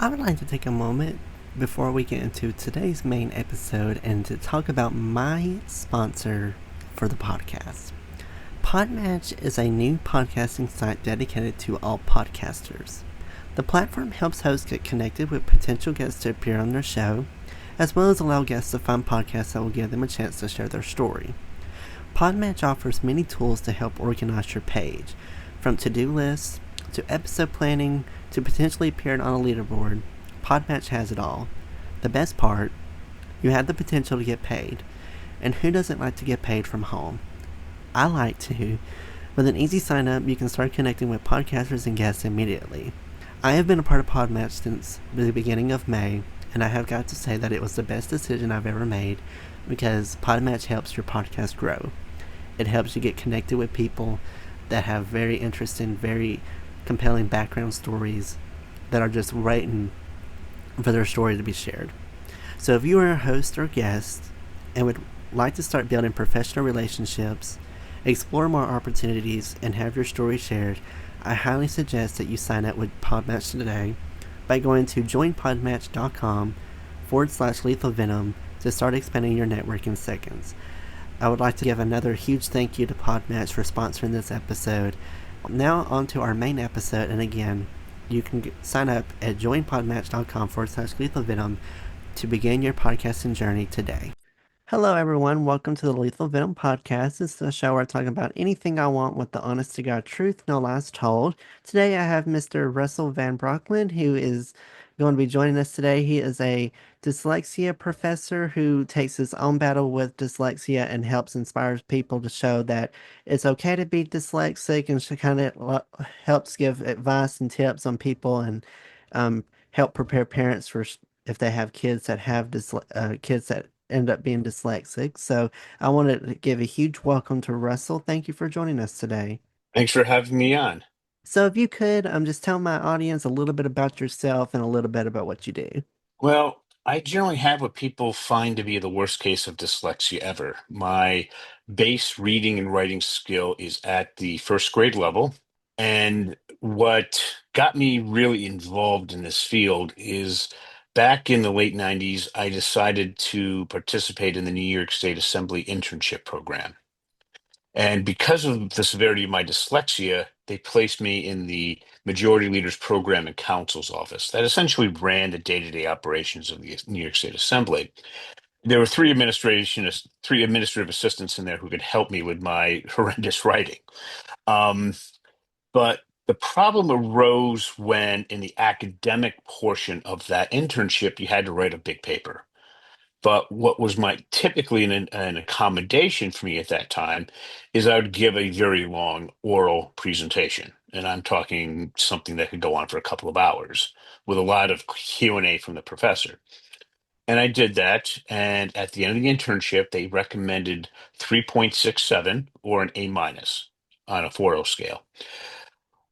I would like to take a moment before we get into today's main episode and to talk about my sponsor for the podcast. Podmatch is a new podcasting site dedicated to all podcasters. The platform helps hosts get connected with potential guests to appear on their show, as well as allow guests to find podcasts that will give them a chance to share their story. Podmatch offers many tools to help organize your page, from to-do lists to episode planning to potentially appearing on a leaderboard. Podmatch has it all. The best part, you have the potential to get paid. And who doesn't like to get paid from home? I like to. With an easy sign up, you can start connecting with podcasters and guests immediately. I have been a part of Podmatch since the beginning of May, and I have got to say that it was the best decision I've ever made because Podmatch helps your podcast grow. It helps you get connected with people that have very interesting, very compelling background stories that are just waiting for their story to be shared. So if you are a host or guest and would like to start building professional relationships, explore more opportunities, and have your story shared, I highly suggest that you sign up with Podmatch today by going to joinpodmatch.com/lethal venom to start expanding your network in seconds. I would like to give another huge thank you to Podmatch for sponsoring this episode. Now on to our main episode, and again, you can sign up at joinpodmatch.com/lethal venom to begin your podcasting journey today. Hello, everyone. Welcome to the Lethal Venom Podcast. This is a show where I talk about anything I want with the honest to God truth, no lies told. Today, I have Mr. Russell Van Brocklen, who is going to be joining us today. He is a dyslexia professor who takes his own battle with dyslexia and helps inspire people to show that it's okay to be dyslexic, and she kind of helps give advice and tips on people and help prepare parents for if they have kids that have kids that end up being dyslexic. So I wanted to give a huge welcome to Russell. Thank you for joining us today. Thanks for having me on. So if you could just tell my audience a little bit about yourself and a little bit about what you do. Well, I generally have what people find to be the worst case of dyslexia ever. My base reading and writing skill is at the first grade level. And what got me really involved in this field is back in the late 90s, I decided to participate in the New York State Assembly internship program. And because of the severity of my dyslexia, they placed me in the Majority Leaders Program and Counsel's office that essentially ran the day-to-day operations of the New York State Assembly. There were three administrative assistants in there who could help me with my horrendous writing. Um, but the problem arose when, in the academic portion of that internship, you had to write a big paper. But what was my typically an accommodation for me at that time is I would give a very long oral presentation, and I'm talking something that could go on for a couple of hours with a lot of Q&A from the professor. And I did that, and at the end of the internship, they recommended 3.67 or an A minus on a 4.0 scale.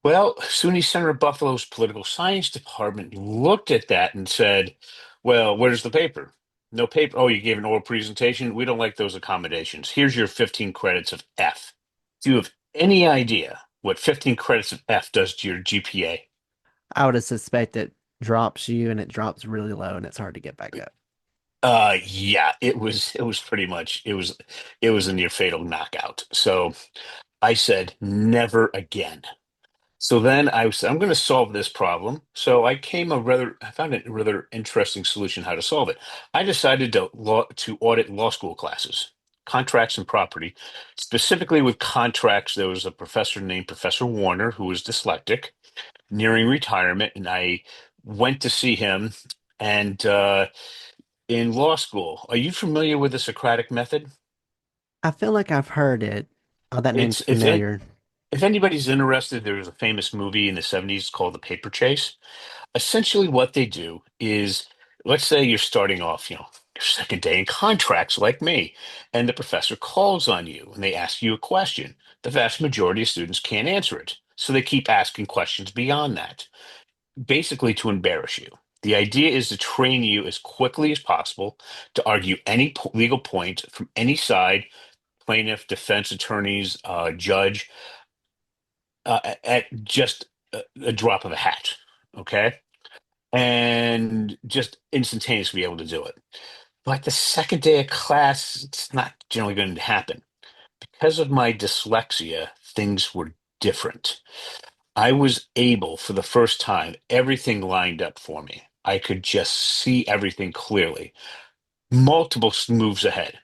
Well, SUNY Senator Buffalo's political science department looked at that and said, well, where's the paper? No paper. Oh, you gave an oral presentation. We don't like those accommodations. Here's your 15 credits of F. Do you have any idea what 15 credits of F does to your GPA? I would have suspect it drops you and it drops really low and it's hard to get back up. Yeah, it was pretty much it was a near fatal knockout. So I said, never again. So then I'm going to solve this problem. So I found a rather interesting solution how to solve it. I decided to audit law school classes, contracts and property. Specifically with contracts, there was a professor named Professor Warner who was dyslexic, nearing retirement, and I went to see him. And in law school, are you familiar with the Socratic method? I feel like I've heard it. Oh, that name's It's if it, familiar. if anybody's interested, there was a famous movie in the 70s called The Paper Chase. Essentially what they do is, let's say you're starting off, your second day in contracts like me, and the professor calls on you and they ask you a question. The vast majority of students can't answer it, so they keep asking questions beyond that, basically to embarrass you. The idea is to train you as quickly as possible to argue any legal point from any side, plaintiff, defense attorneys, judge, at just a drop of a hat. Okay. and just instantaneously be able to do it. But the second day of class, it's not generally going to happen. Because of my dyslexia, things were different. I was able, for the first time, everything lined up for me. I could just see everything clearly, multiple moves ahead.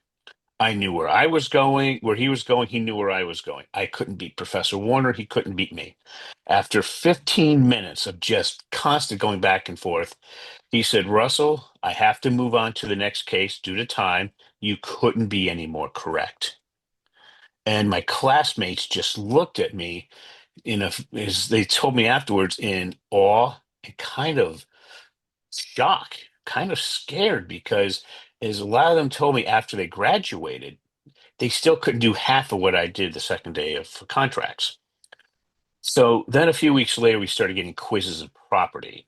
I knew where I was going, where he was going. He knew where I was going. I couldn't beat Professor Warner. He couldn't beat me. After 15 minutes of just constant going back and forth, he said, Russell, I have to move on to the next case due to time. You couldn't be any more correct. And my classmates just looked at me as they told me afterwards, in awe and kind of shock, kind of scared, because as a lot of them told me after they graduated, they still couldn't do half of what I did the second day of contracts. So then a few weeks later, we started getting quizzes of property.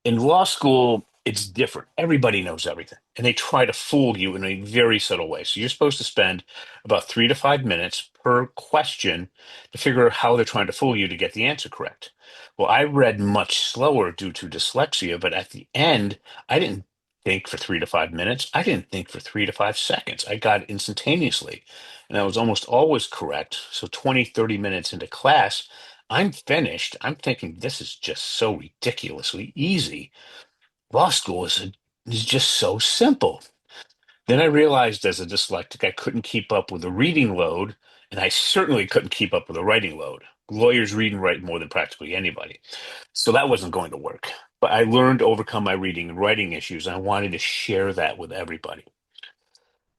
In law school, it's different. Everybody knows everything, and they try to fool you in a very subtle way. So you're supposed to spend about 3 to 5 minutes per question to figure out how they're trying to fool you to get the answer correct. Well, I read much slower due to dyslexia, but at the end, I didn't think for 3 to 5 minutes. I didn't think for 3 to 5 seconds. I got it instantaneously, and I was almost always correct. So 20, 30 minutes into class, I'm finished. I'm thinking this is just so ridiculously easy. Law school is just so simple. Then I realized as a dyslexic, I couldn't keep up with the reading load, and I certainly couldn't keep up with the writing load. Lawyers read and write more than practically anybody. So that wasn't going to work. But I learned to overcome my reading and writing issues, and I wanted to share that with everybody.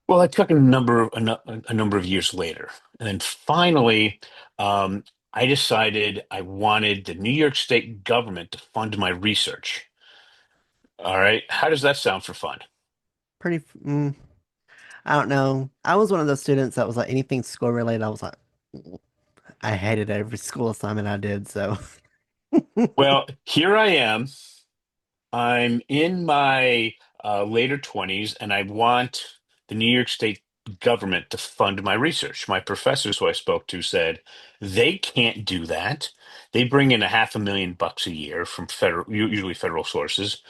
Well, it took a number of years later, and then finally, um, I decided I wanted the New York State government to fund my research. All right, how does that sound for fun? I don't know. I was one of those students that was like anything school related. I was like, I hated every school assignment I did. So Well, here I am. I'm in my later 20s, and I want the New York State government to fund my research. My professors who I spoke to said they can't do that. They bring in a $500,000 a year from usually federal sources.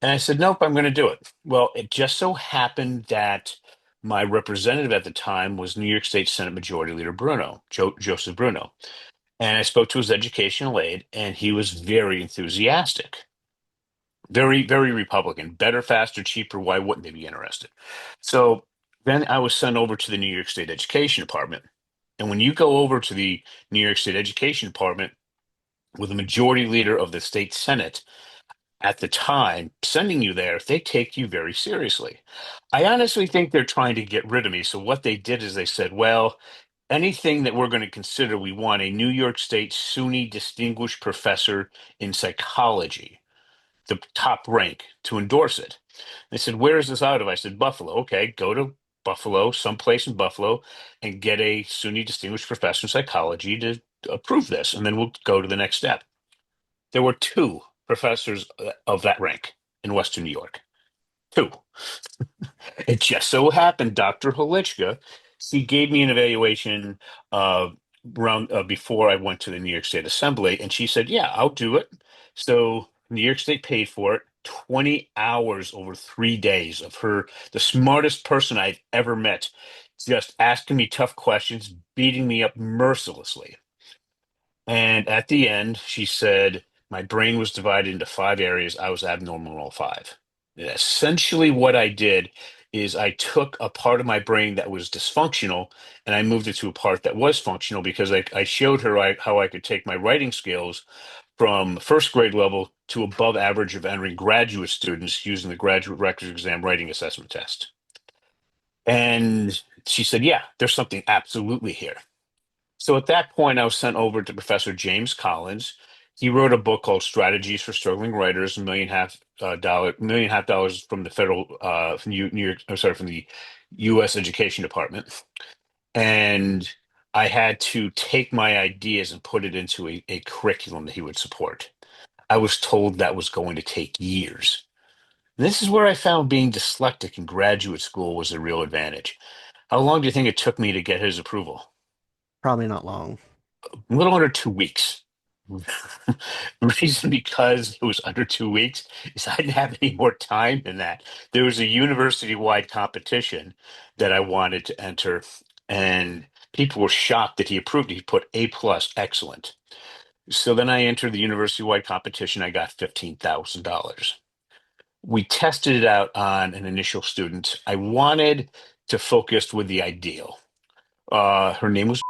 And I said, nope, I'm going to do it. Well, it just so happened that my representative at the time was New York State Senate Majority Leader Joseph Bruno. And I spoke to his educational aide, and he was very enthusiastic. Very, very Republican. Better, faster, cheaper. Why wouldn't they be interested? So then I was sent over to the New York State Education Department. And when you go over to the New York State Education Department with a majority leader of the state Senate at the time sending you there, they take you very seriously. I honestly think they're trying to get rid of me. So what they did is they said, well, anything that we're going to consider, we want a New York State SUNY Distinguished Professor in Psychology, the top rank, to endorse it. They said, where is this out of? I said, Buffalo. Okay, go to Buffalo, someplace in Buffalo, and get a SUNY Distinguished Professor in Psychology to approve this, and then we'll go to the next step. There were two professors of that rank in Western New York. Two. It just so happened, Dr. Holichka, she gave me an evaluation uh, before I went to the New York State Assembly, and she said, "Yeah, I'll do it." So New York State paid for it. 20 hours over 3 days of her, the smartest person I've ever met, just asking me tough questions, beating me up mercilessly. And at the end, she said, my brain was divided into 5 areas. I was abnormal in all five. And essentially, what I did is I took a part of my brain that was dysfunctional and I moved it to a part that was functional because I showed her how I could take my writing skills from first grade level to above average of entering graduate students using the graduate records exam writing assessment test. And she said, yeah, there's something absolutely here. So at that point, I was sent over to Professor James Collins. He wrote a book called Strategies for Struggling Writers, $1.5 million from the federal from New York, I'm sorry, from the U.S. Education Department. And I had to take my ideas and put it into a curriculum that he would support. I was told that was going to take years. This is where I found being dyslexic in graduate school was a real advantage. How long do you think it took me to get his approval? probably not long. A little under 2 weeks. Reason because it was under 2 weeks is I didn't have any more time than that. There was a university-wide competition that I wanted to enter, and people were shocked that he approved it. He put A plus, excellent. So then I entered the university-wide competition. I got $15,000. We tested it out on an initial student. I wanted to focus with the ideal. Her name was,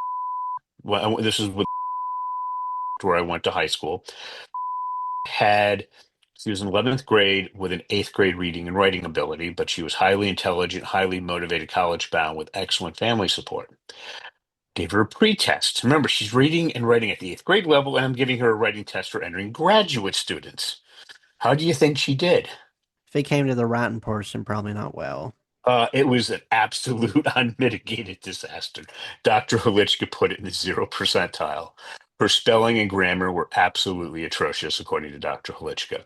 well, this is where I went to high school. Had She was in 11th grade with an 8th grade reading and writing ability, but she was highly intelligent, highly motivated, college bound with excellent family support. Gave her a pre-test. Remember, she's reading and writing at the 8th grade level, and I'm giving her a writing test for entering graduate students. How do you think she did? If it came to the writing portion, probably not well. It was an absolute unmitigated disaster. Dr. Holichka put it in the 0 percentile. Her spelling and grammar were absolutely atrocious, according to Dr. Holichka.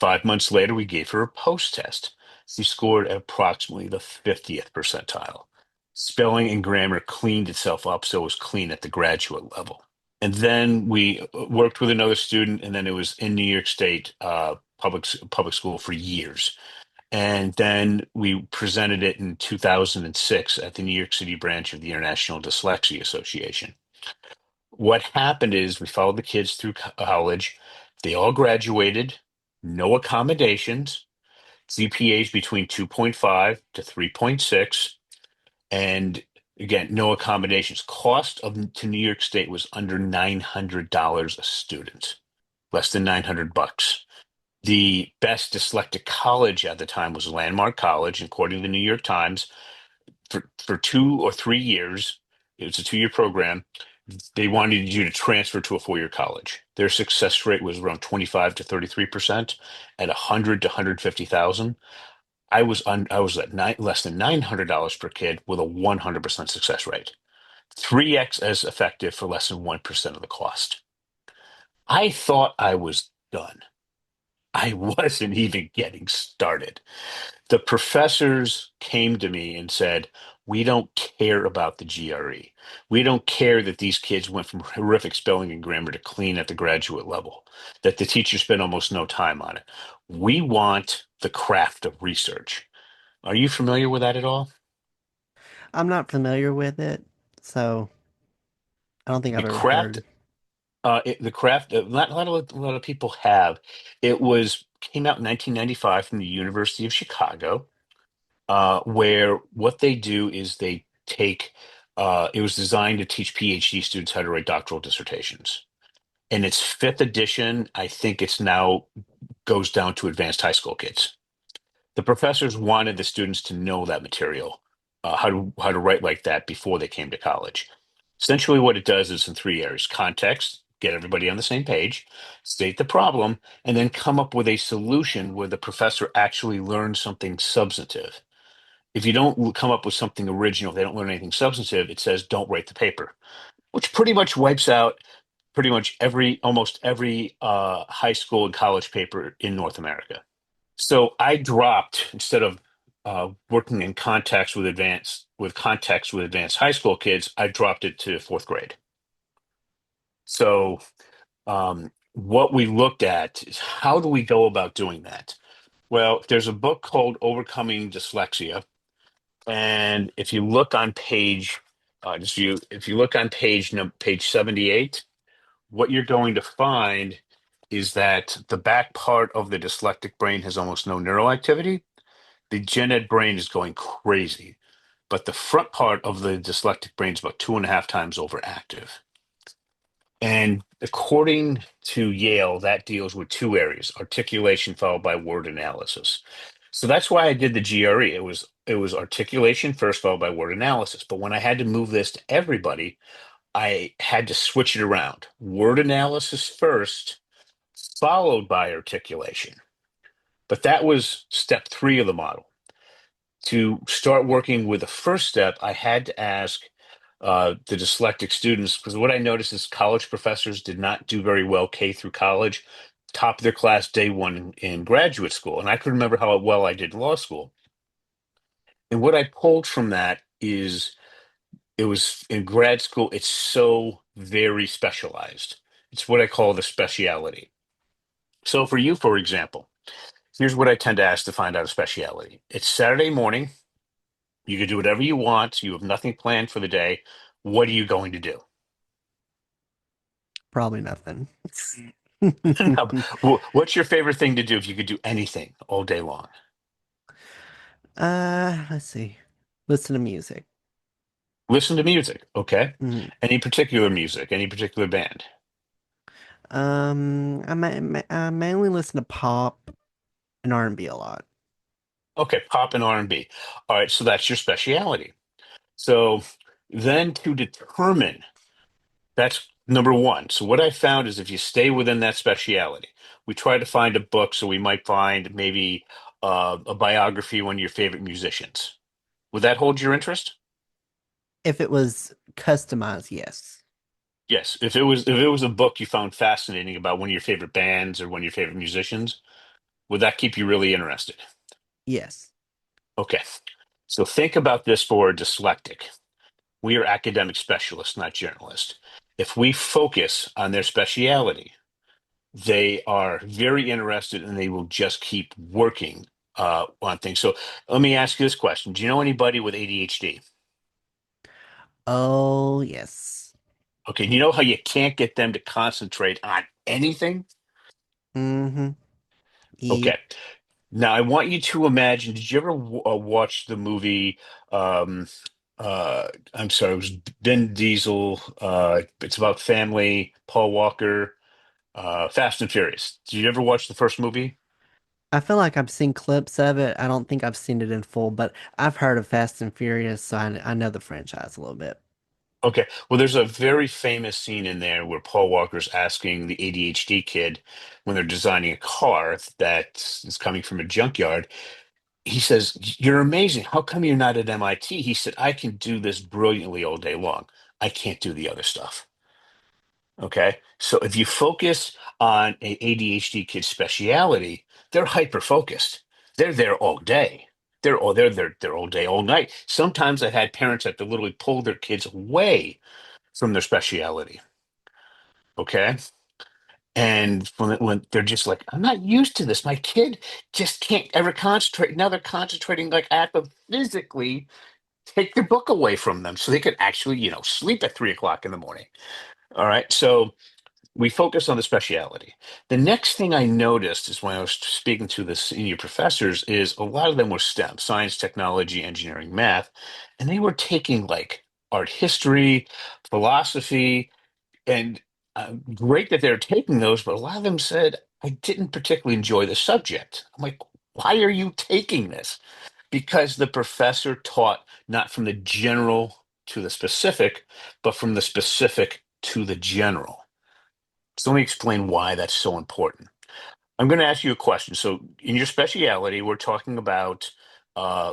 5 months later, we gave her a post test. She scored at approximately the 50th percentile. Spelling and grammar cleaned itself up, so it was clean at the graduate level. And then we worked with another student, and then it was in New York State public school for years. And then we presented it in 2006 at the New York City branch of the International Dyslexia Association. What happened is we followed the kids through college. They all graduated, no accommodations, GPAs between 2.5 to 3.6, and again, no accommodations. Cost of to New York State was under $900 a student, less than 900 bucks. The best dyslexic college at the time was Landmark College, according to the New York Times. For 2 or 3 years, it was a 2-year program. They wanted you to transfer to a 4-year college. Their success rate was around 25 to 33% at 100 to 150,000. I was at less than $900 per kid with a 100% success rate. 3x as effective for less than 1% of the cost. I thought I was done. I wasn't even getting started. The professors came to me and said, "We don't care about the GRE. We don't care that these kids went from horrific spelling and grammar to clean at the graduate level, that the teachers spent almost no time on it. We want the craft of research." Are you familiar with that at all? I'm not familiar with it, so I don't think The I've ever craft, heard. the craft, a lot of people have. It was came out in 1995 from the University of Chicago, where what they do is they take, it was designed to teach PhD students how to write doctoral dissertations. In its fifth edition, I think it's now goes down to advanced high school kids. The professors wanted the students to know that material, how to write like that before they came to college. Essentially, what it does is in 3 areas: context, get everybody on the same page, state the problem, and then come up with a solution where the professor actually learns something substantive. If you don't come up with something original, if they don't learn anything substantive, it says don't write the paper, which pretty much wipes out pretty much almost every high school and college paper in North America. So I dropped, instead of working in context with advanced high school kids, I dropped it to fourth grade. So what we looked at is, how do we go about doing that? Well, there's a book called Overcoming Dyslexia. And if you look on page, just you, if you look on page 78, what you're going to find is that the back part of the dyslexic brain has almost no neural activity. The gen ed brain is going crazy, but the front part of the dyslexic brain is about 2.5 times overactive. And according to Yale, that deals with 2 areas: articulation followed by word analysis. So that's why I did the GRE. It was articulation first, followed by word analysis. But when I had to move this to everybody, I had to switch it around. Word analysis first, followed by articulation. But that was step 3 of the model. To start working with the first step, I had to ask the dyslexic students, because what I noticed is college professors did not do very well K through college, top of their class day one in graduate school. And I could remember how well I did in law school. And what I pulled from that is, it was in grad school, it's so very specialized. It's what I call the speciality. So for you, for example, here's what I tend to ask to find out a speciality. It's Saturday morning. You can do whatever you want. You have nothing planned for the day. What are you going to do? Probably nothing. Now, what's your favorite thing to do if you could do anything all day long? Let's see. Listen to music. Listen to music. Okay. Mm. Any particular music? Any particular band? I mainly listen to pop and R&B a lot. Okay, pop and R&B. All right, so that's your speciality. So then to determine, that's number one. So what I found is if you stay within that speciality, we try to find a book. So we might find maybe a biography of one of your favorite musicians. Would that hold your interest? If it was customized, yes. Yes. If it was a book you found fascinating about one of your favorite bands or one of your favorite musicians, would that keep you really interested? Yes. Okay. So think about this for a dyslexic. We are academic specialists, not journalists. If we focus on their speciality, they are very interested and they will just keep working on things. So let me ask you this question. Do you know anybody with ADHD? Oh, yes. Okay, you know how you can't get them to concentrate on anything? Mm-hmm. Yep. Okay. Now I want you to imagine, did you ever watch the movie I'm sorry, it was Ben Diesel, it's about family, Paul Walker, Fast and Furious. Did you ever watch the first movie? I feel like I've seen clips of it. I don't think I've seen it in full, but I've heard of Fast and Furious, so I know the franchise a little bit. Okay. Well, there's a very famous scene in there where Paul Walker's asking the ADHD kid when they're designing a car that is coming from a junkyard. He says, "You're amazing. How come you're not at MIT?" He said, "I can do this brilliantly all day long. I can't do the other stuff." Okay. So if you focus on a ADHD kid's speciality, they're hyper focused. They're there all day. They're all day, all night. Sometimes I've had parents that to literally pull their kids away from their speciality. Okay. And when they're just like, I'm not used to this. My kid just can't ever concentrate. Now they're concentrating like I have to physically take the book away from them so they could actually, sleep at 3 o'clock in the morning. All right. So we focus on the speciality. The next thing I noticed is when I was speaking to the senior professors is a lot of them were STEM, science, technology, engineering, math, and they were taking like art history, philosophy, and great that they're taking those, but a lot of them said, I didn't particularly enjoy the subject. I'm like, why are you taking this? Because the professor taught not from the general to the specific, but from the specific to the general. So let me explain why that's so important. I'm going to ask you a question. So, in your speciality, we're talking about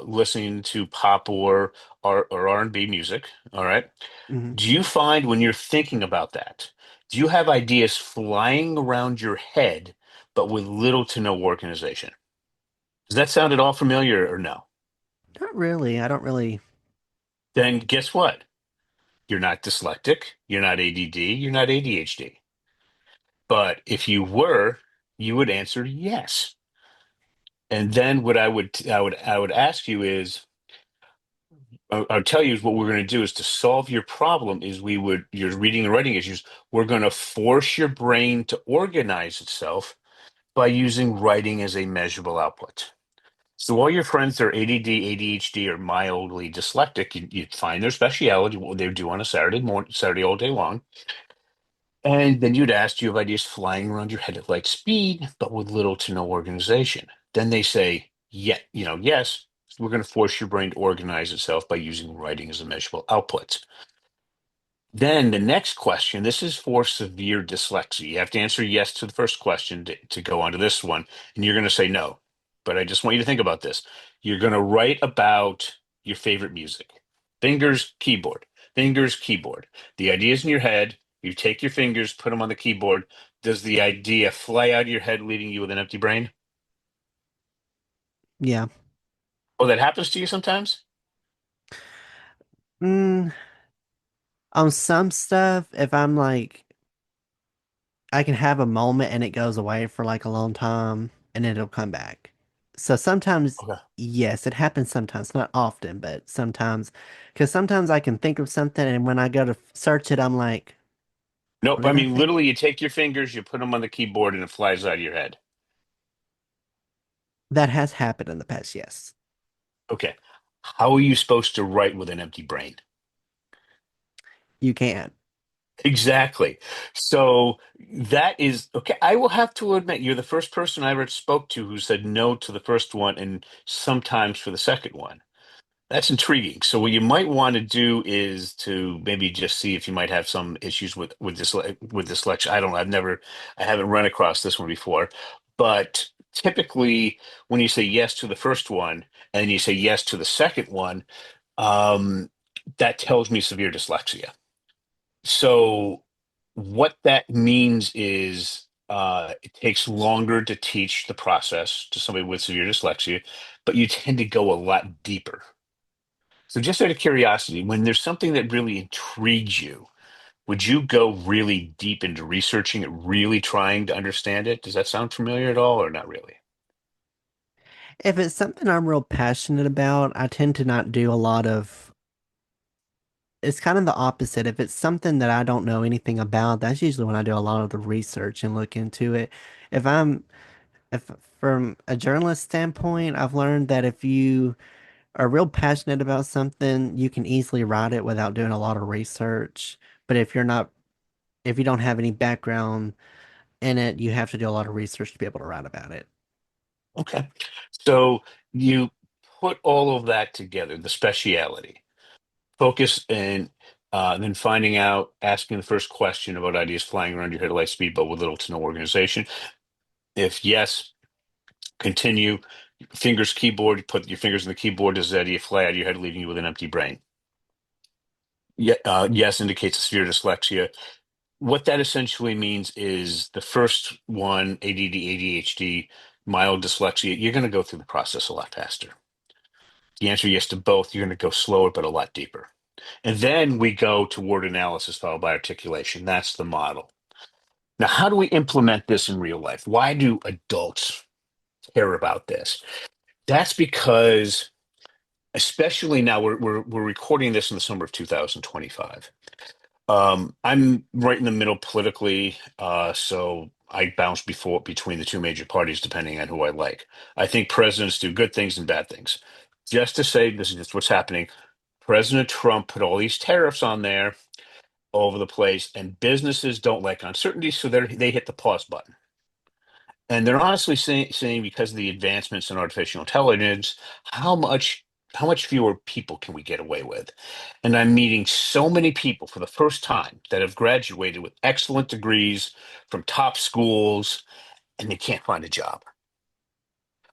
listening to pop or R&B music. All right. Hmm. Do you find when you're thinking about that, do you have ideas flying around your head, but with little to no organization? Does that sound at all familiar or no? Not really. I don't really. Then guess what? You're not dyslexic, you're not ADD, you're not ADHD. But if you were, you would answer yes. And then what I would ask you is, I'll tell you is what we're going to do is to solve your problem is your reading and writing issues, we're going to force your brain to organize itself by using writing as a measurable output. So all your friends that are ADD, ADHD, or mildly dyslexic, you find their speciality, what they do on a Saturday all day long. And then you'd ask, do you have ideas flying around your head at light speed, but with little to no organization? Then they say, yeah, yes, we're going to force your brain to organize itself by using writing as a measurable output. Then the next question, this is for severe dyslexia. You have to answer yes to the first question to go on to this one, and you're going to say no. But I just want you to think about this. You're going to write about your favorite music. Fingers, keyboard. Fingers, keyboard. The idea's in your head. You take your fingers, put them on the keyboard. Does the idea fly out of your head, leaving you with an empty brain? Yeah. Oh, that happens to you sometimes? Mm, on some stuff, if I'm like I can have a moment and it goes away for like a long time and then it'll come back. So sometimes, Okay. yes, it happens sometimes, not often, but sometimes, because sometimes I can think of something and when I go to search it, I'm like, what Nope. I did I mean, think? literally, you take your fingers, you put them on the keyboard, and it flies out of your head. That has happened in the past, yes. Okay. How are you supposed to write with an empty brain? You can. Exactly. So that is okay. I will have to admit, you're the first person I ever spoke to who said no to the first one and sometimes for the second one. That's intriguing. So what you might want to do is to maybe just see if you might have some issues with dyslexia. I don't know. I haven't run across this one before, but typically when you say yes to the first one and you say yes to the second one, um, that tells me severe dyslexia. So what that means is it takes longer to teach the process to somebody with severe dyslexia, but you tend to go a lot deeper. So just out of curiosity, when there's something that really intrigues you, would you go really deep into researching it, really trying to understand it? Does that sound familiar at all or not really? If it's something I'm real passionate about, I tend to not do a lot of, it's kind of the opposite. If it's something that I don't know anything about, that's usually when I do a lot of the research and look into it. If I'm, if from a journalist standpoint, I've learned that if you are real passionate about something, you can easily write it without doing a lot of research. But if you're not, if you don't have any background in it, you have to do a lot of research to be able to write about it. Okay. So you put all of that together, the speciality, focus and then finding out, asking the first question about ideas flying around your head at light speed, but with little to no organization. If yes, continue. Fingers keyboard, you put your fingers on the keyboard, does that idea fly out of your head, leaving you with an empty brain? Yes indicates a severe dyslexia. What that essentially means is the first one, ADD, ADHD, mild dyslexia, you're going to go through the process a lot faster. The answer yes to both, you're going to go slower, but a lot deeper. And then we go to word analysis followed by articulation. That's the model. Now, how do we implement this in real life? Why do adults care about this? That's because, especially now, we're recording this in the summer of 2025. I'm right in the middle politically, so I bounce before between the two major parties depending on who I like. I think presidents do good things and bad things. Just to say, this is just what's happening. President Trump put all these tariffs on there all over the place, and businesses don't like uncertainty, so they hit the pause button. And they're honestly saying because of the advancements in artificial intelligence, how much how much fewer people can we get away with? And I'm meeting so many people for the first time that have graduated with excellent degrees from top schools, and they can't find a job.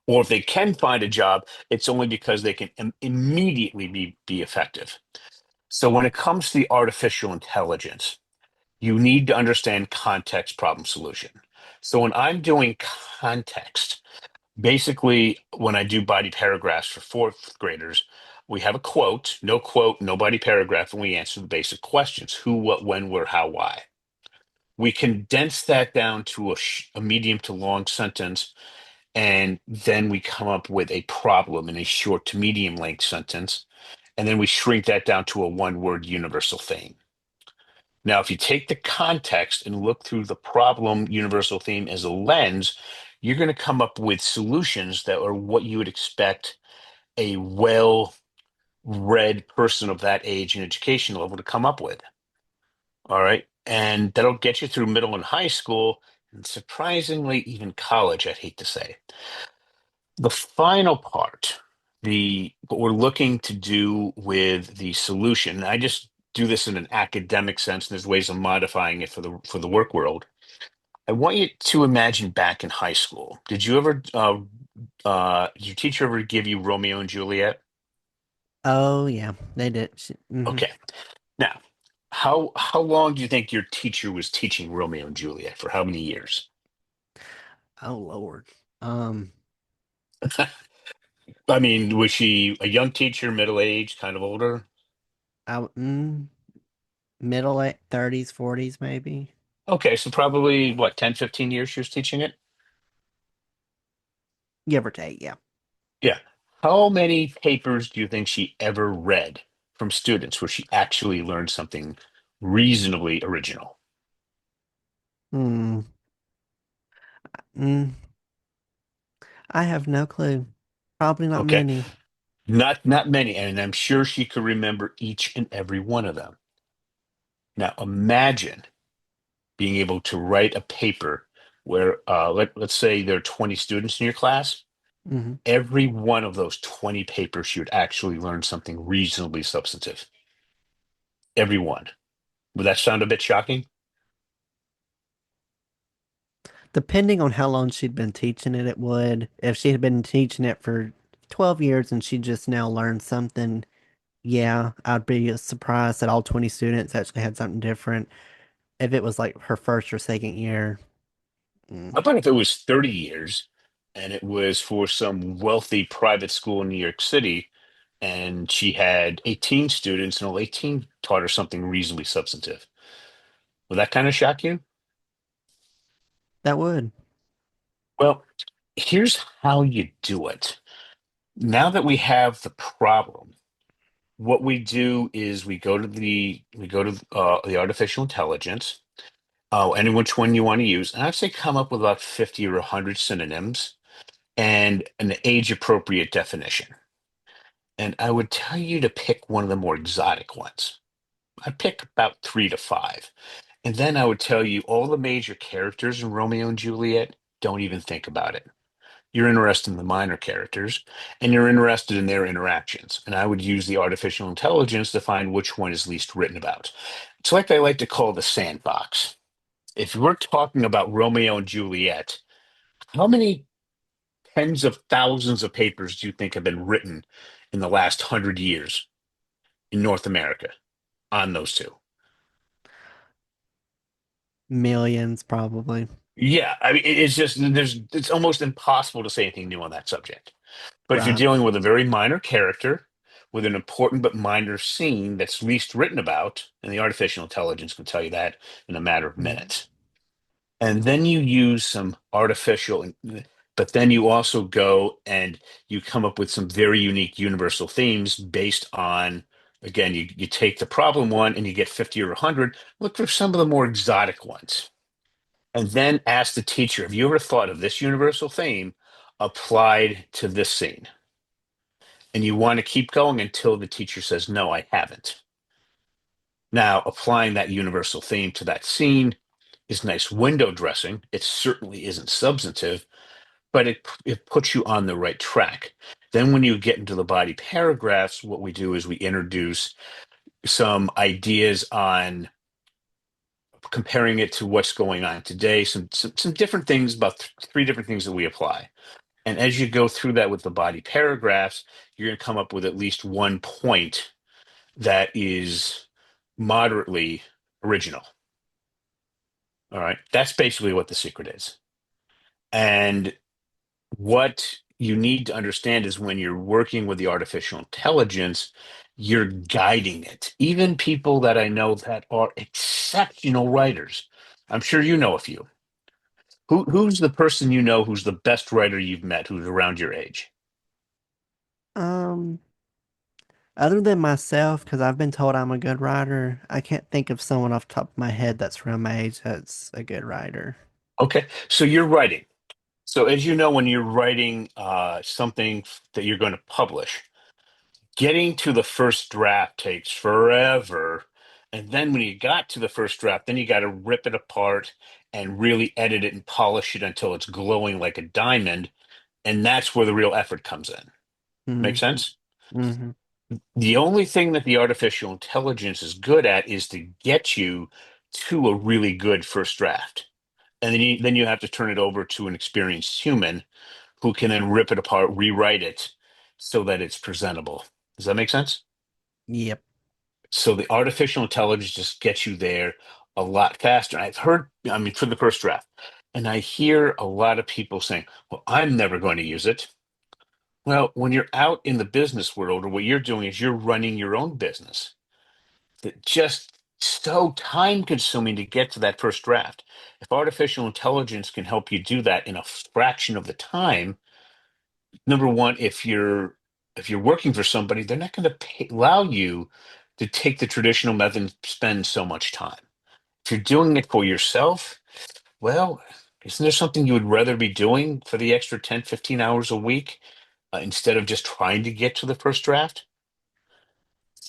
Or if they can find a job, it's only because they can immediately be effective. So when it comes to the artificial intelligence, you need to understand context problem solution. So when I'm doing context, basically, when I do body paragraphs for fourth graders, we have a quote, no body paragraph, and we answer the basic questions: who, what, when, where, how, why. We condense that down to a medium to long sentence, and then we come up with a problem in a short to medium length sentence, and then we shrink that down to a one word universal theme. Now, if you take the context and look through the problem universal theme as a lens, you're going to come up with solutions that are what you would expect a well read person of that age and education level to come up with. All right. And that'll get you through middle and high school, and surprisingly, even college, I'd hate to say. The final part, the what we're looking to do with the solution, and I just do this in an academic sense, and there's ways of modifying it for the work world. I want you to imagine back in high school. Did your teacher ever give you Romeo and Juliet? Oh yeah, they did. Okay. Now, how long do you think your teacher was teaching Romeo and Juliet? For how many years? Oh Lord. Um, I mean, was she a young teacher, middle aged, kind of older? I middle 30s, 40s maybe. Okay, so probably what, 10, 15 years she was teaching it? give or take. Yeah. Yeah. How many papers do you think she ever read from students where she actually learned something reasonably original? Hmm. Mm, I have no clue. Probably not Okay. many. Not many, and I'm sure she could remember each and every one of them. Now imagine being able to write a paper where let's say there are 20 students in your class. Hmm. Every one of those 20 papers you would actually learn something reasonably substantive. Every one. Would that sound a bit shocking? Depending on how long she'd been teaching it, it would. If she had been teaching it for 12 years and she just now learned something, yeah, I'd be surprised that all 20 students actually had something different. If it was like her first or second year, mm, How about if it was 30 years and it was for some wealthy private school in New York City and she had 18 students and all 18 taught her something reasonably substantive? Would that kind of shock you? that would. Well, here's how you do it. Now that we have the problem, what we do is we go to the artificial intelligence, any which one you want to use, and I'd say come up with about 50 or 100 synonyms and an age appropriate definition. And I would tell you to pick one of the more exotic ones. I'd pick about three to five. And then I would tell you all the major characters in Romeo and Juliet, don't even think about it. You're interested in the minor characters and you're interested in their interactions. And I would use the artificial intelligence to find which one is least written about. It's like I like to call the sandbox. If we're talking about Romeo and Juliet, how many tens of thousands of papers do you think have been written in the last 100 years in North America on those two? Millions, probably. Yeah, I mean, it's just it's almost impossible to say anything new on that subject. But if you're Right. dealing with a very minor character with an important but minor scene that's least written about, and the artificial intelligence can tell you that in a matter of Mm. minutes. And then you use some artificial, but then you also go and you come up with some very unique universal themes based on, again, you take the problem one and you get 50 or 100, look for some of the more exotic ones. And then ask the teacher, have you ever thought of this universal theme applied to this scene? And you want to keep going until the teacher says, no, I haven't. Now, applying that universal theme to that scene is nice window dressing. It certainly isn't substantive, but it puts you on the right track. Then, when you get into the body paragraphs, what we do is we introduce some ideas on comparing it to what's going on today, some different things, about three different things that we apply. And as you go through that with the body paragraphs, you're going to come up with at least one point that is moderately original. All right. That's basically what the secret is. And what you need to understand is when you're working with the artificial intelligence, you're guiding it. Even people that I know that are exceptional writers, I'm sure you know a few. Who's the person you know who's the best writer you've met who's around your age? Um, Other than myself, because I've been told I'm a good writer, I can't think of someone off the top of my head that's around my age that's a good writer. Okay. So you're writing. So as you know, when you're writing something that you're going to publish, getting to the first draft takes forever. And then when you got to the first draft, then you got to rip it apart and really edit it and polish it until it's glowing like a diamond. And that's where the real effort comes in. Make Mm-hmm. sense? Mm-hmm. The only thing that the artificial intelligence is good at is to get you to a really good first draft. And then you have to turn it over to an experienced human who can then rip it apart, rewrite it so that it's presentable. Does that make sense? Yep. So the artificial intelligence just gets you there a lot faster. I've heard, I mean, for the first draft, and I hear a lot of people saying, well, I'm never going to use it. Well, when you're out in the business world, or what you're doing is you're running your own business, that just so time consuming to get to that first draft. If artificial intelligence can help you do that in a fraction of the time, number one, if you're working for somebody, they're not going to allow you to take the traditional method and spend so much time. If you're doing it for yourself, well, isn't there something you would rather be doing for the extra 10, 15 hours a week instead of just trying to get to the first draft?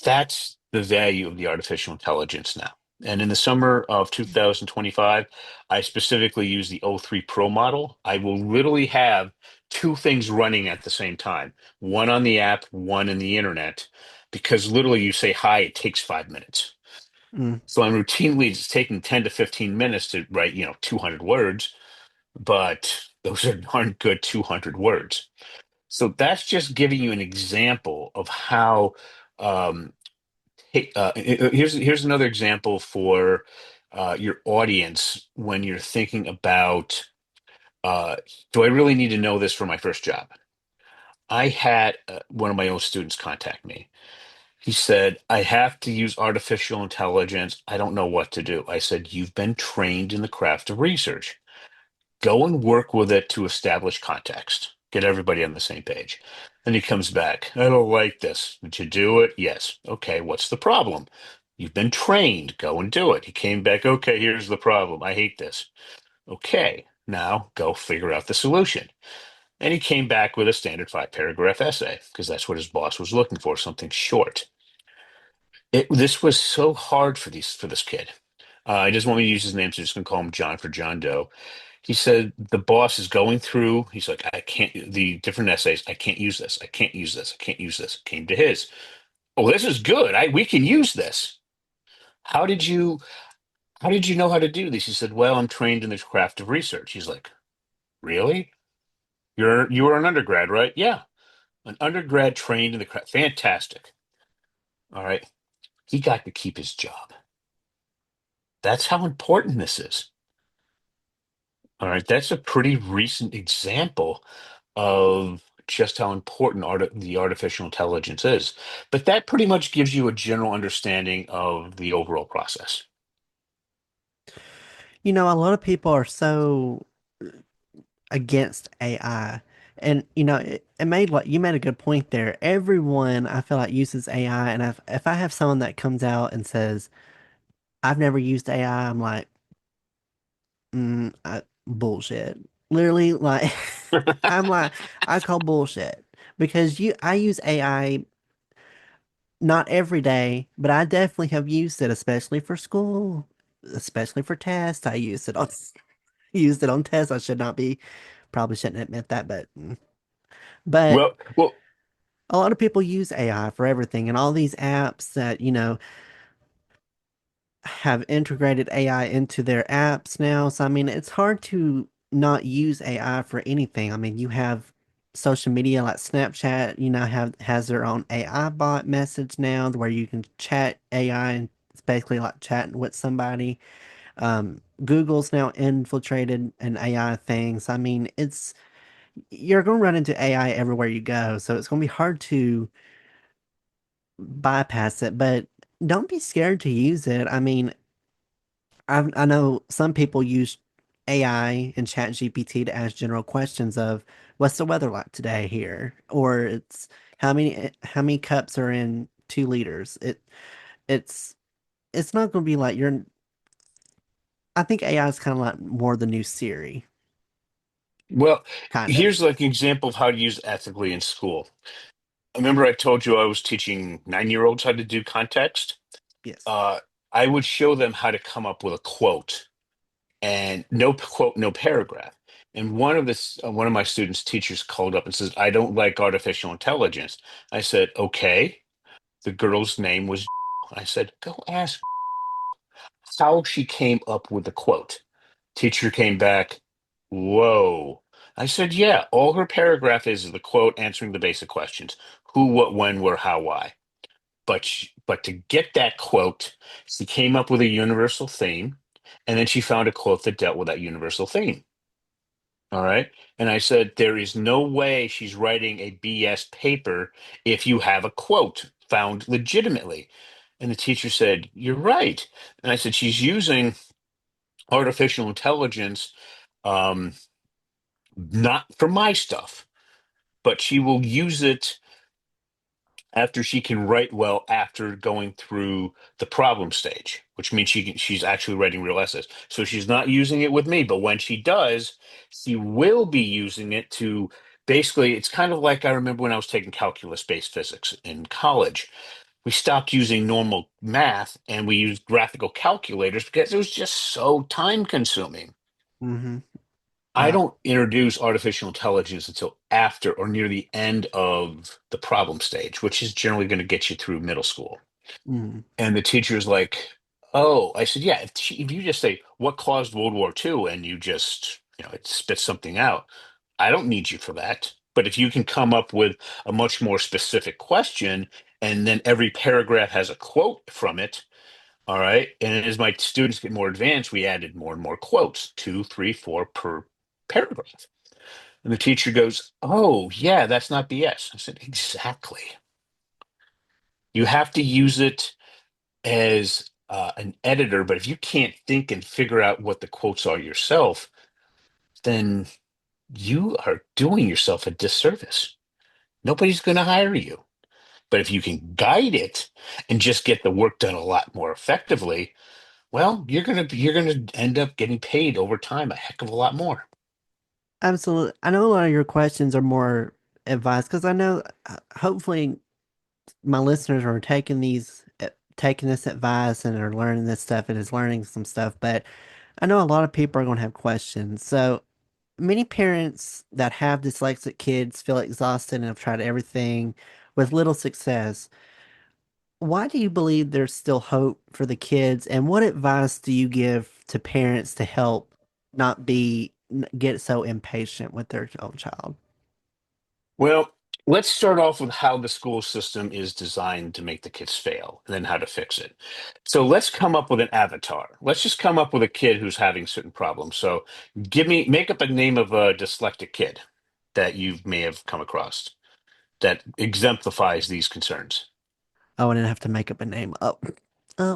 That's the value of the artificial intelligence now. And in the summer of 2025, I specifically use the O3 Pro model. I will literally have two things running at the same time, one on the app, one in the internet, because literally you say hi, it takes 5 minutes. Mm. So I'm routinely it's taking 10 to 15 minutes to write, 200 words, but those aren't good 200 words. So that's just giving you an example of how um, hey, here's another example for your audience when you're thinking about uh, do I really need to know this for my first job? I had one of my own students contact me. He said, I have to use artificial intelligence. I don't know what to do. I said, you've been trained in the craft of research. Go and work with it to establish context. Get everybody on the same page. Then he comes back. I don't like this. Did you do it? Yes. Okay, what's the problem? You've been trained. Go and do it. He came back. Okay, here's the problem. I hate this. Okay, now go figure out the solution. And he came back with a standard 5 paragraph essay because that's what his boss was looking for, something short. This was so hard for this kid. He doesn't want me to use his name, so I'm just gonna call him John for John Doe. He said the boss is going through. He's like, I can't. The different essays. I can't use this. I can't use this. I can't use this. Came to his. Oh, this is good. We can use this. How did you? How did you know how to do this? He said, Well, I'm trained in the craft of research. He's like, Really? You were an undergrad, right? Yeah, an undergrad trained in the craft. Fantastic. All right. He got to keep his job. That's how important this is. All right, that's a pretty recent example of just how important the artificial intelligence is. But that pretty much gives you a general understanding of the overall process. A lot of people are so against AI. And it made like you made a good point there. Everyone I feel like uses AI, and if I have someone that comes out and says I've never used AI, I'm like, bullshit. Literally, like I'm like I call bullshit because I use AI not every day, but I definitely have used it, especially for school, especially for tests. I used it on used it on tests. I should not be probably shouldn't admit that, but Well, a lot of people use AI for everything, and all these apps that, have integrated AI into their apps now. So, I mean, it's hard to not use AI for anything. I mean, you have social media like Snapchat, has their own AI bot message now where you can chat AI and it's basically like chatting with somebody. Google's now infiltrated an AI thing. So, I mean, you're going to run into AI everywhere you go. So it's going to be hard to bypass it, but don't be scared to use it. I mean, I know some people use AI and Chat GPT to ask general questions of what's the weather like today here, or it's how many cups are in 2 liters. It's it's not going to be like you're. I think AI is kind of like more the new Siri, well, kind of. here's like an example of how to use it ethically in school. Remember, I told you I was teaching 9-year-olds how to do context. Yes. Uh, I would show them how to come up with a quote and no quote, no paragraph. And one of my students' teachers called up and says, "I don't like artificial intelligence." I said, "Okay." The girl's name was. I said, "Go ask how she came up with the quote." Teacher came back, "Whoa." I said, "Yeah, all her paragraph is the quote answering the basic questions: who, what, when, where, how, why." But to get that quote, she came up with a universal theme, and then she found a quote that dealt with that universal theme. All right. And I said, there is no way she's writing a BS paper if you have a quote found legitimately. And the teacher said, "You're right." And I said, "She's using artificial intelligence, um, not for my stuff, but she will use it after she can write well after going through the problem stage, which means she's actually writing real essays. So she's not using it with me, but when she does, she will be using it to basically, it's kind of like I remember when I was taking calculus-based physics in college. We stopped using normal math and we used graphical calculators because it was just so time consuming. Mm-hmm. I Uh, don't introduce artificial intelligence until after or near the end of the problem stage, which is generally going to get you through middle school. mm. And the teacher's like, "Oh," I said, "Yeah, if you just say what caused World War II and you just, it spits something out, I don't need you for that. But if you can come up with a much more specific question and then every paragraph has a quote from it, all right." And as my students get more advanced, we added more and more quotes, two, three, four per paragraph. And the teacher goes, "Oh, yeah, that's not BS." I said, "Exactly. You have to use it as an editor, but if you can't think and figure out what the quotes are yourself, then you are doing yourself a disservice. Nobody's going to hire you. But if you can guide it and just get the work done a lot more effectively, well, you're going to end up getting paid over time a heck of a lot more." Absolutely. I know a lot of your questions are more advice because I know hopefully my listeners are taking this advice and are learning this stuff and is learning some stuff, but I know a lot of people are going to have questions. So many parents that have dyslexic kids feel exhausted and have tried everything with little success. Why do you believe there's still hope for the kids, and what advice do you give to parents to help not get so impatient with their own child? Well, let's start off with how the school system is designed to make the kids fail and then how to fix it. So let's come up with an avatar. Let's just come up with a kid who's having certain problems. So make up a name of a dyslexic kid that you may have come across that exemplifies these concerns. Oh, I didn't have to make up a name. Oh,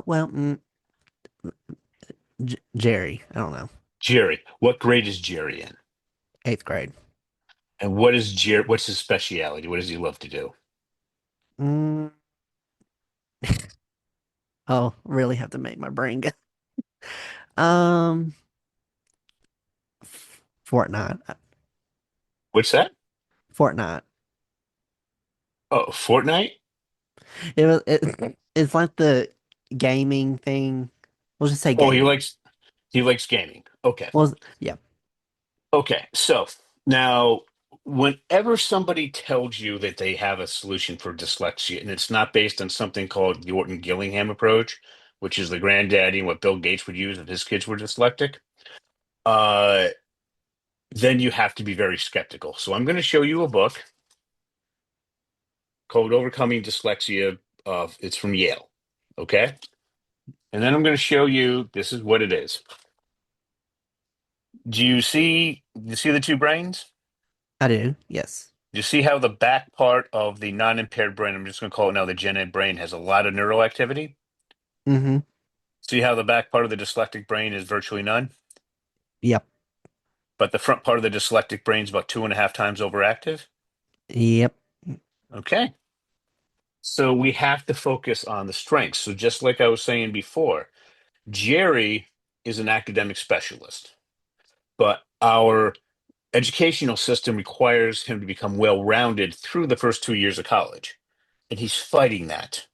well, Jerry. I don't know. Jerry. What grade is Jerry in? Eighth grade. And what is Jerry? What's his speciality? What does he love to do? Mm, oh, really have to make my brain go. Um, Fortnite. What's that? Fortnite. Oh, Fortnite? It's like the gaming thing. We'll just say Oh, he gaming. likes he likes gaming. Okay. Well, yeah. Okay, so now whenever somebody tells you that they have a solution for dyslexia, and it's not based on something called the Orton-Gillingham approach, which is the granddaddy and what Bill Gates would use if his kids were dyslexic, uh, then you have to be very skeptical. So I'm going to show you a book called Overcoming Dyslexia. It's from Yale. Okay. And then I'm going to show you this is what it is. Do you see the two brains? I do. Yes. You see how the back part of the non-impaired brain, I'm just going to call it now the gen ed brain, has a lot of neural activity? Mm-hmm. See how the back part of the dyslexic brain is virtually none? Yep. But the front part of the dyslexic brain is about 2.5 times overactive? Yep. Okay. So we have to focus on the strengths. So just like I was saying before, Jerry is an academic specialist, but our educational system requires him to become well-rounded through the first 2 years of college, and he's fighting that.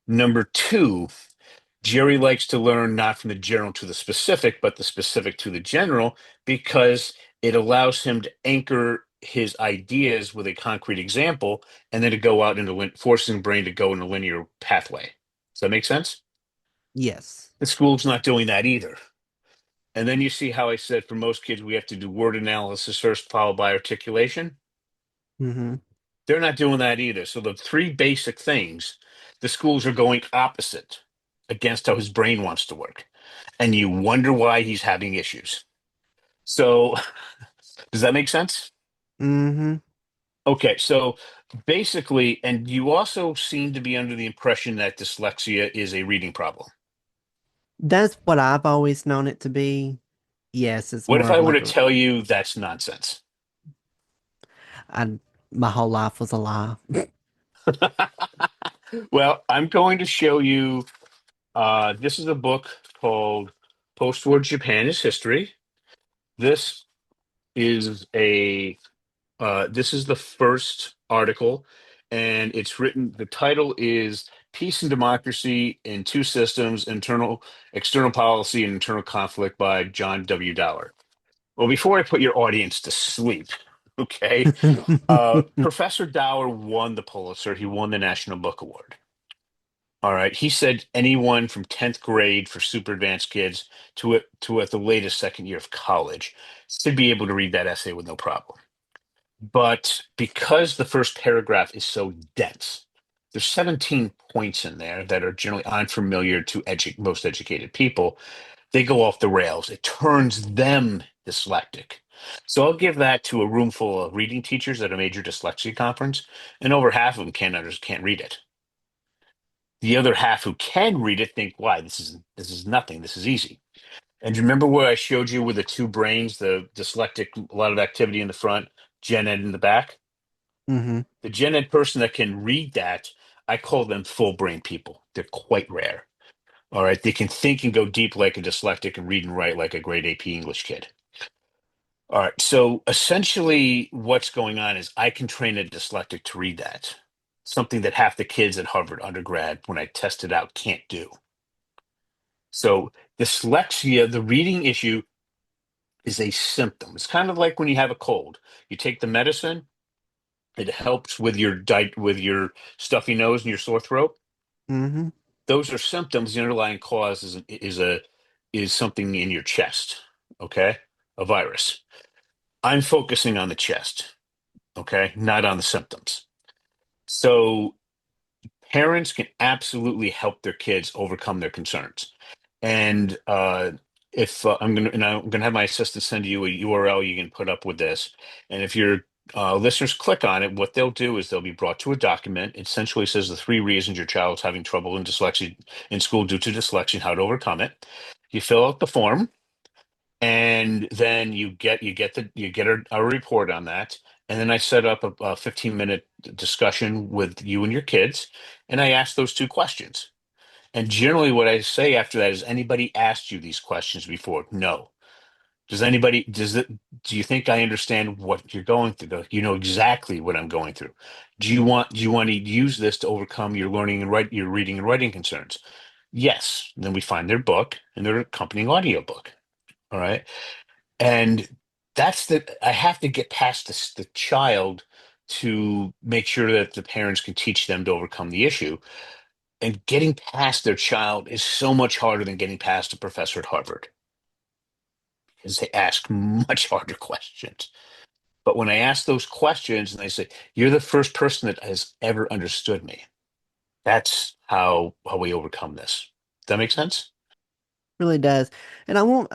Number two, Jerry likes to learn not from the general to the specific, but the specific to the general because it allows him to anchor his ideas with a concrete example and then to go out into forcing the brain to go in a linear pathway. Does that make sense? Yes. The school's not doing that either. And then you see how I said for most kids, we have to do word analysis first, followed by articulation. Mm-hmm. They're not doing that either. So the three basic things, the schools are going opposite against how his brain wants to work. And you wonder why he's having issues. So does that make sense? Mm-hmm. Okay, so basically, and you also seem to be under the impression that dyslexia is a reading problem. That's what I've always known it to be. Yes, it's What more if of I were to like a, tell you that's nonsense? I, my whole life was a lie. Well, I'm going to show you. This is a book called Post-War Japan is History. This is a this is the first article, and it's written. The title is "Peace and Democracy in Two Systems: Internal, External Policy, and Internal Conflict" by John W. Dower. Well, before I put your audience to sleep, okay, Professor Dower won the Pulitzer. He won the National Book Award. All right. He said anyone from 10th grade for super advanced kids to at the latest second year of college should be able to read that essay with no problem. But because the first paragraph is so dense, there's 17 points in there that are generally unfamiliar to most educated people. They go off the rails. It turns them dyslexic. So I'll give that to a room full of reading teachers at a major dyslexia conference, and over half of them can't read it. The other half who can read it think, "Why? This is nothing. This is easy." And do you remember where I showed you with the two brains, the dyslexic, a lot of activity in the front, gen ed in the back? Hmm. The gen ed person that can read that, I call them full brain people. They're quite rare. All right. They can think and go deep like a dyslexic and read and write like a grade AP English kid. All right. So essentially, what's going on is I can train a dyslexic to read that, something that half the kids at Harvard undergrad, when I test it out, can't do. So dyslexia, the reading issue, is a symptom. It's kind of like when you have a cold. You take the medicine, it helps with with your stuffy nose and your sore throat. Hmm. Those are symptoms. The underlying cause is something in your chest, okay? A virus. I'm focusing on the chest, okay? Not on the symptoms. So parents can absolutely help their kids overcome their concerns. And if I'm gonna have my assistant send you a URL you can put up with this. And if your listeners click on it, what they'll do is they'll be brought to a document. It essentially says the three reasons your child's having trouble in dyslexia in school due to dyslexia, and how to overcome it. You fill out the form, and then you get a report on that. And then I set up a 15-minute discussion with you and your kids, and I ask those two questions. And generally, what I say after that is, anybody asked you these questions before? No. Do you think I understand what you're going through? You know exactly what I'm going through. Do you want to use this to overcome your learning and your reading and writing concerns? Yes. Then we find their book and their accompanying audiobook. All right. And I have to get past the child to make sure that the parents can teach them to overcome the issue. And getting past their child is so much harder than getting past a professor at Harvard, because they ask much harder questions. But when I ask those questions and they say, "You're the first person that has ever understood me," that's how we overcome this. Does that make sense? Really does. And I won't,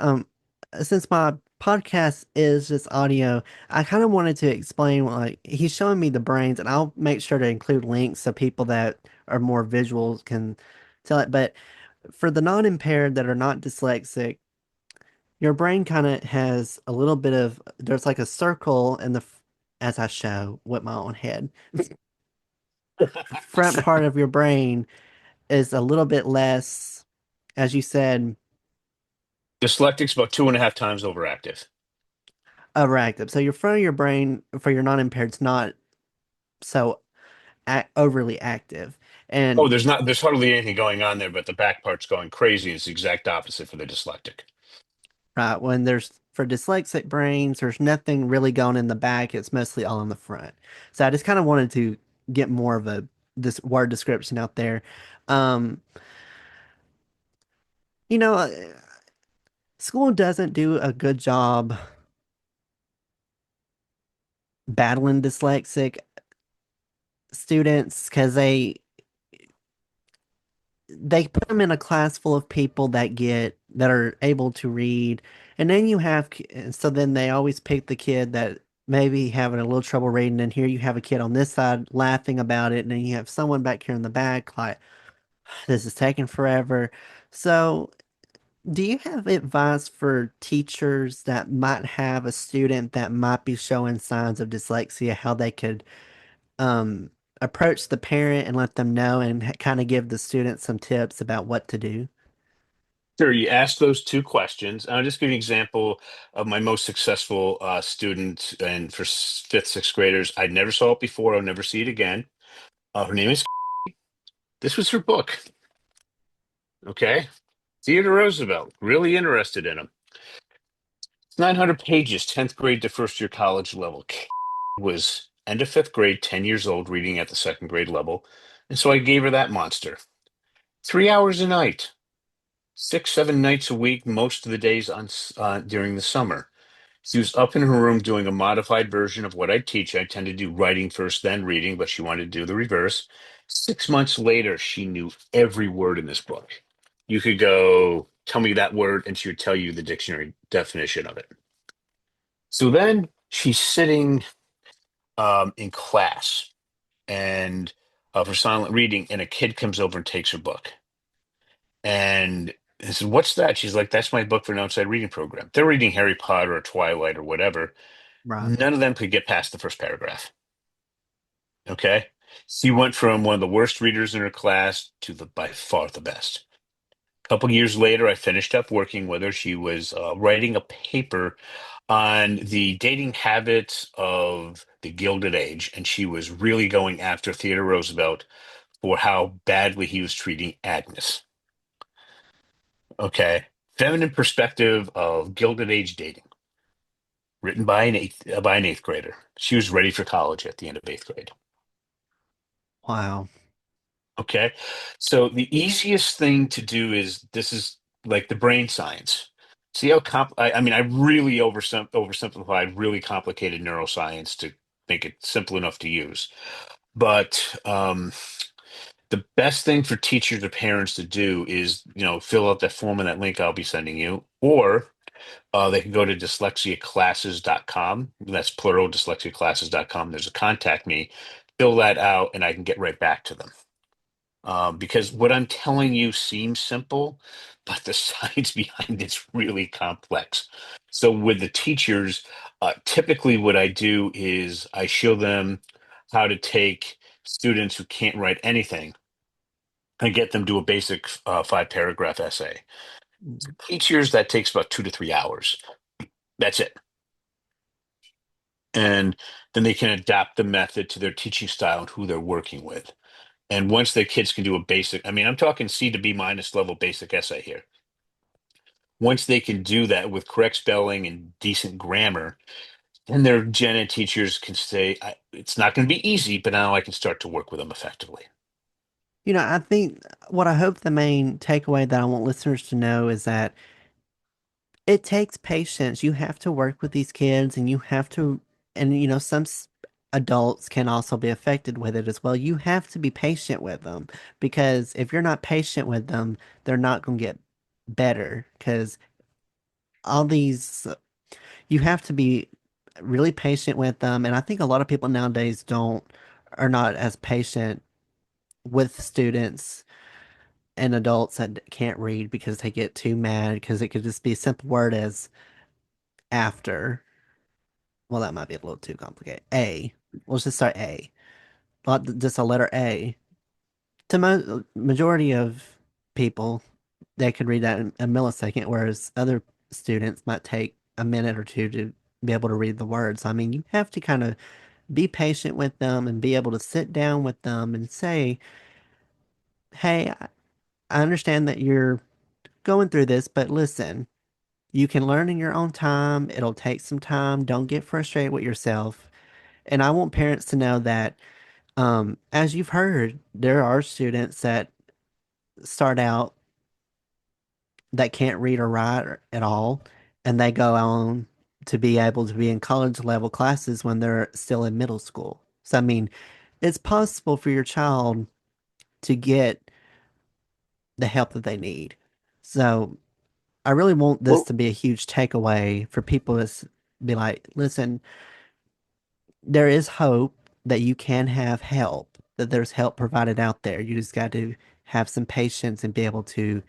since my podcast is just audio, I kind of wanted to explain, like, he's showing me the brains, and I'll make sure to include links so people that are more visual can tell it. But for the non-impaired that are not dyslexic, your brain kind of has a little bit of, there's like a circle in as I show with my own head. Front part of your brain is a little bit less, as you said, Dyslexics about 2.5 times overactive. overactive. So your front of your brain for your non-impaired is not so overly active. Oh, And there's hardly anything going on there, but the back part's going crazy. It's the exact opposite for the dyslexic. right, when there's for dyslexic brains, there's nothing really going in the back. It's mostly all in the front. So I just kind of wanted to get more of a this word description out there. Um, you know, school doesn't do a good job battling dyslexic students because they put them in a class full of people that are able to read, and then you have so then they always pick the kid that maybe having a little trouble reading, and here you have a kid on this side laughing about it, and then you have someone back here in the back like, this is taking forever. So, do you have advice for teachers that might have a student that might be showing signs of dyslexia, how they could um, approach the parent and let them know and kind of give the student some tips about what to do? Sure, you asked those two questions. I'll just give you an example of my most successful student, and for fifth, sixth graders, I never saw it before. I'll never see it again. Her name is. This was her book. Okay, Theodore Roosevelt. Really interested in him. It's 900 pages, 10th grade to first year college level. Was end of fifth grade, 10 years old, reading at the second grade level, and so I gave her that monster. 3 hours a night, six, 7 nights a week, most of the days during the summer. She was up in her room doing a modified version of what I teach. I tend to do writing first, then reading, but she wanted to do the reverse. 6 months later, she knew every word in this book. You could go, tell me that word, and she would tell you the dictionary definition of it. So then she's sitting in class and for silent reading, and a kid comes over and takes her book. And I said, "What's that?" She's like, "That's my book for an outside reading program." They're reading Harry Potter or Twilight or whatever. Right. None of them could get past the first paragraph. Okay. She went from one of the worst readers in her class to the by far the best. A couple years later, I finished up working with her. She was writing a paper on the dating habits of the Gilded Age, and she was really going after Theodore Roosevelt for how badly he was treating Agnes. Okay. Feminine perspective of Gilded Age dating, written by an eighth grader. She was ready for college at the end of eighth grade. Wow. Okay. So the easiest thing to do is this is like the brain science. See how I mean, I really oversimplified really complicated neuroscience to make it simple enough to use. But the best thing for teachers or parents to do is, fill out that form and that link I'll be sending you, or they can go to dyslexiaclasses.com. That's plural, dyslexiaclasses.com. There's a contact me, fill that out, and I can get right back to them. Because what I'm telling you seems simple, but the science behind it's really complex. So with the teachers, typically what I do is I show them how to take students who can't write anything and get them to a basic 5 paragraph essay. Teachers, that takes about 2 to 3 hours. That's it. And then they can adapt the method to their teaching style and who they're working with. And once the kids can do a basic, I mean, I'm talking C to B minus level basic essay here. Once they can do that with correct spelling and decent grammar, then their gen ed teachers can say, it's not going to be easy, but now I can start to work with them effectively. I think what I hope the main takeaway that I want listeners to know is that it takes patience. You have to work with these kids and you have to, and some adults can also be affected with it as well. You have to be patient with them because if you're not patient with them, they're not going to get better because all these, you have to be really patient with them. And I think a lot of people nowadays are not as patient with students and adults that can't read because they get too mad because it could just be a simple word as after. Well, that might be a little too complicated. A. Let's just start A. Just a letter A. To majority of people, they could read that in a millisecond, whereas other students might take a minute or two to be able to read the words. I mean, you have to kind of be patient with them and be able to sit down with them and say, "Hey, I understand that you're going through this, but listen, you can learn in your own time. It'll take some time. Don't get frustrated with yourself." And I want parents to know that, as you've heard, there are students that start out that can't read or write at all, and they go on to be able to be in college level classes when they're still in middle school. So, I mean, it's possible for your child to get the help that they need. So, I really want this Well, to be a huge takeaway for people to be like, listen, there is hope that you can have help, that there's help provided out there. You just got to have some patience and be able to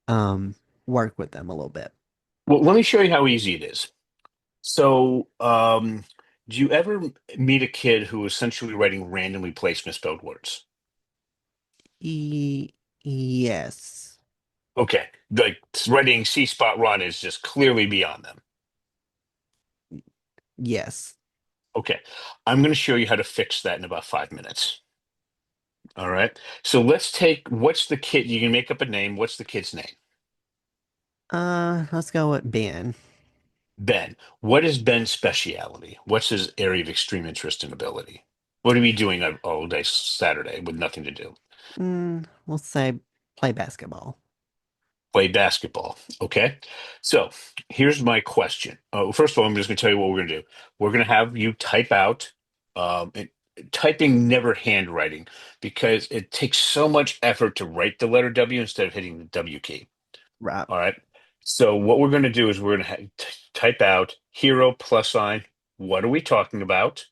um, work with them a little bit. Well, let me show you how easy it is. So, do you ever meet a kid who is essentially writing randomly placed misspelled words? E- yes. Okay, like writing C spot run is just clearly beyond them. Yes. Okay, I'm going to show you how to fix that in about 5 minutes. All right. So let's take what's the kid? You can make up a name. What's the kid's name? Let's go with Ben. Ben. What is Ben's speciality? What's his area of extreme interest and ability? What are we doing all day Saturday with nothing to do? We'll say play basketball. Play basketball. Okay. So here's my question. First of all, I'm just going to tell you what we're going to do. We're going to have you type out, and typing, never handwriting, because it takes so much effort to write the letter W instead of hitting the W key. Right. All right. So what we're going to do is we're going to type out hero plus sign. What are we talking about?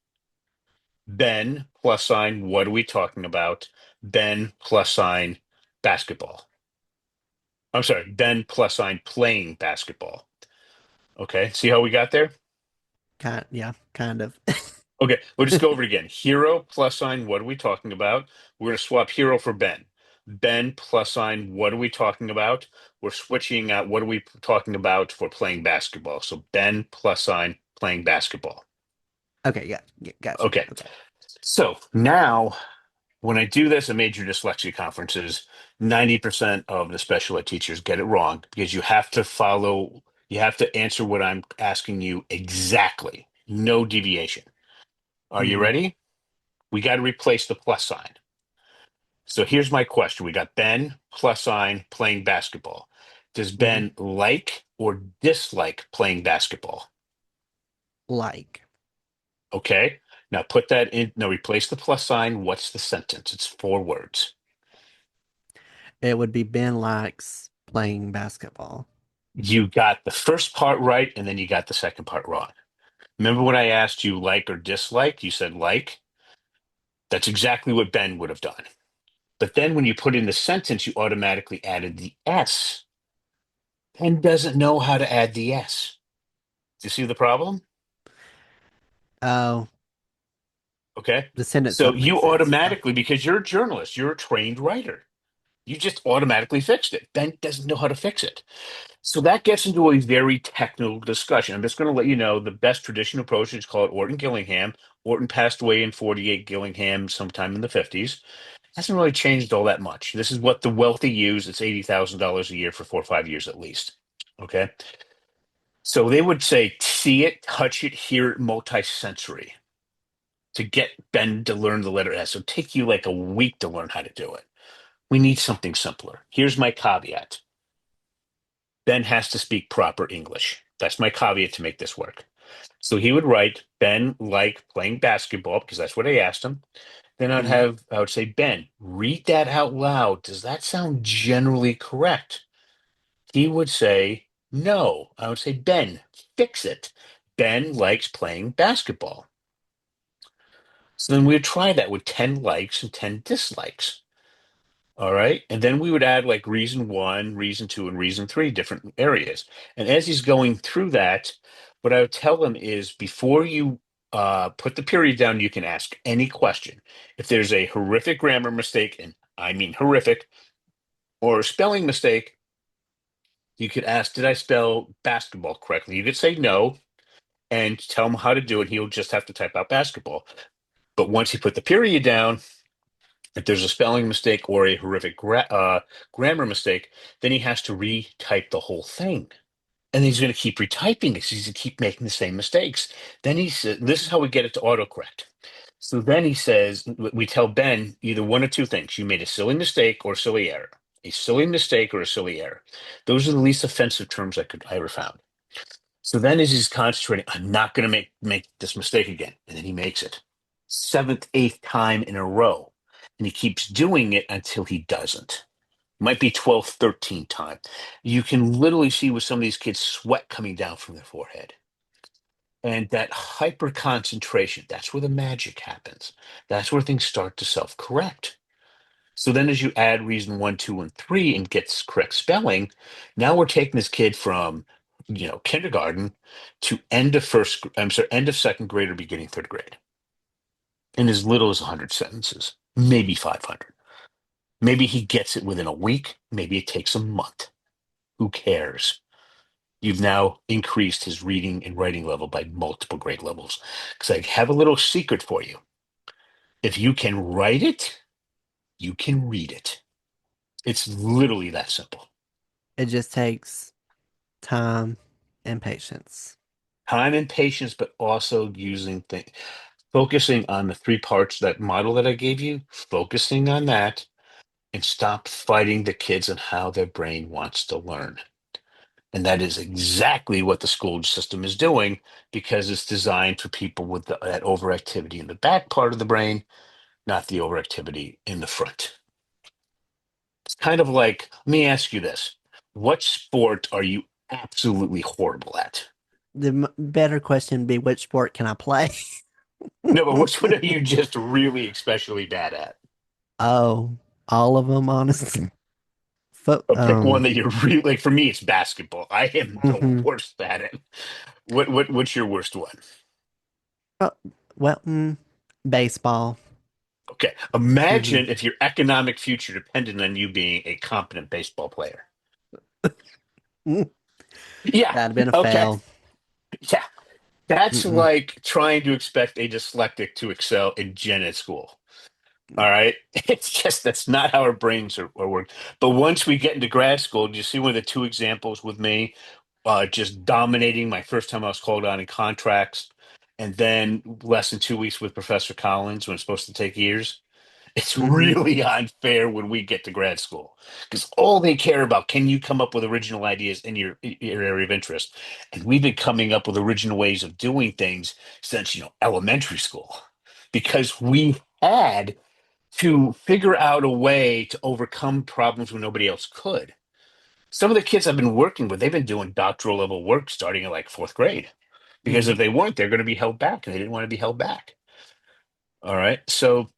Ben plus sign. What are we talking about? Ben plus sign basketball. I'm sorry, Ben plus sign playing basketball. Okay. See how we got there? Yeah, kind of. Okay. We'll just go over it again. Hero plus sign. What are we talking about? We're going to swap hero for Ben. Ben plus sign. What are we talking about? We're switching out. What are we talking about for playing basketball? So Ben plus sign playing basketball. Okay, gotcha. Okay. Okay. So now when I do this at major dyslexia conferences, 90% of the special ed teachers get it wrong because you have to answer what I'm asking you exactly. No deviation. Are you Hmm. ready? We got to replace the plus sign. So here's my question. We got Ben plus sign playing basketball. Does Hmm. Ben like or dislike playing basketball? Like, Okay. Now put that in. Now replace the plus sign. What's the sentence? It's 4 words. it would be Ben likes playing basketball. You got the first part right, and then you got the second part wrong. Remember when I asked you like or dislike? You said like. That's exactly what Ben would have done. But then when you put in the sentence, you automatically added the S. Ben doesn't know how to add the S. Do you see the problem? Oh, Okay. the sentence So doesn't make you sense. automatically, because you're a journalist, you're a trained writer, you just automatically fixed it. Ben doesn't know how to fix it. So that gets into a very technical discussion. I'm just going to let you know the best traditional approach is called Orton Gillingham. Orton passed away in 48, Gillingham sometime in the 50s. Hasn't really changed all that much. This is what the wealthy use. It's $80,000 a year for 4 or 5 years at least. Okay. So they would say, see it, touch it, hear it, multisensory to get Ben to learn the letter S. It'll take you like a week to learn how to do it. We need something simpler. Here's my caveat. Ben has to speak proper English. That's my caveat to make this work. So he would write, Ben like playing basketball, because that's what I asked him. Then Mhm. I would say, Ben, read that out loud. Does that sound generally correct? He would say, no. I would say, Ben, fix it. Ben likes playing basketball. So then we would try that with 10 likes and 10 dislikes. All right. And then we would add like reason one, reason two, and reason three, different areas. And as he's going through that, what I would tell him is before you put the period down, you can ask any question. If there's a horrific grammar mistake, and I mean horrific, or a spelling mistake, you could ask, did I spell basketball correctly? You could say no and tell him how to do it. He'll just have to type out basketball. But once you put the period down, if there's a spelling mistake or a horrific grammar mistake, then he has to retype the whole thing. And he's going to keep retyping it. He's going to keep making the same mistakes. Then he says, this is how we get it to autocorrect. So then he says, we tell Ben either one or two things. You made a silly mistake or a silly error. A silly mistake or a silly error. Those are the least offensive terms I ever found. So then as he's concentrating, I'm not going to make this mistake again. And then he makes it. Seventh, eighth time in a row. And he keeps doing it until he doesn't. Might be 12th, 13th time. You can literally see with some of these kids sweat coming down from their forehead. And that hyper concentration, that's where the magic happens. That's where things start to self correct. So then, as you add reason one, two, and three and gets correct spelling, now we're taking this kid from, kindergarten to end of second grade or beginning third grade in as little as 100 sentences, maybe 500. Maybe he gets it within a week. Maybe it takes a month. Who cares? You've now increased his reading and writing level by multiple grade levels. Because I have a little secret for you. If you can write it, you can read it. It's literally that simple. It just takes time and patience. Time and patience, but also focusing on the three parts, that model that I gave you, focusing on that, and stop fighting the kids on how their brain wants to learn. And that is exactly what the school system is doing, because it's designed for people with that overactivity in the back part of the brain, not the overactivity in the front. It's kind of like, let me ask you this. What sport are you absolutely horrible at? The better question would be, which sport can I play? No, but which one are you just really especially bad at? Oh, all of them, honestly. Foot, Or pick one that you're really like. For me, it's basketball. I am the mhm. worst at it. What's your worst one? Oh, well, baseball. Okay. Hmm. Imagine if your economic future depended on you being a competent baseball player. That'd Yeah. have been a Okay. fail. Yeah. That's Mm-mm. like trying to expect a dyslexic to excel in gen ed school. All right. It's just that's not how our brains are worked. But once we get into grad school, do you see one of the two examples with me just dominating my first time I was called on in contracts, and then less than 2 weeks with Professor Collins when it's supposed to take years? It's Hmm. really unfair when we get to grad school because all they care about, can you come up with original ideas in your area of interest? And we've been coming up with original ways of doing things since, elementary school, because we had to figure out a way to overcome problems when nobody else could. Some of the kids I've been working with, they've been doing doctoral level work starting in like fourth grade, because Hmm. if they weren't, they're going to be held back, and they didn't want to be held back. All right. So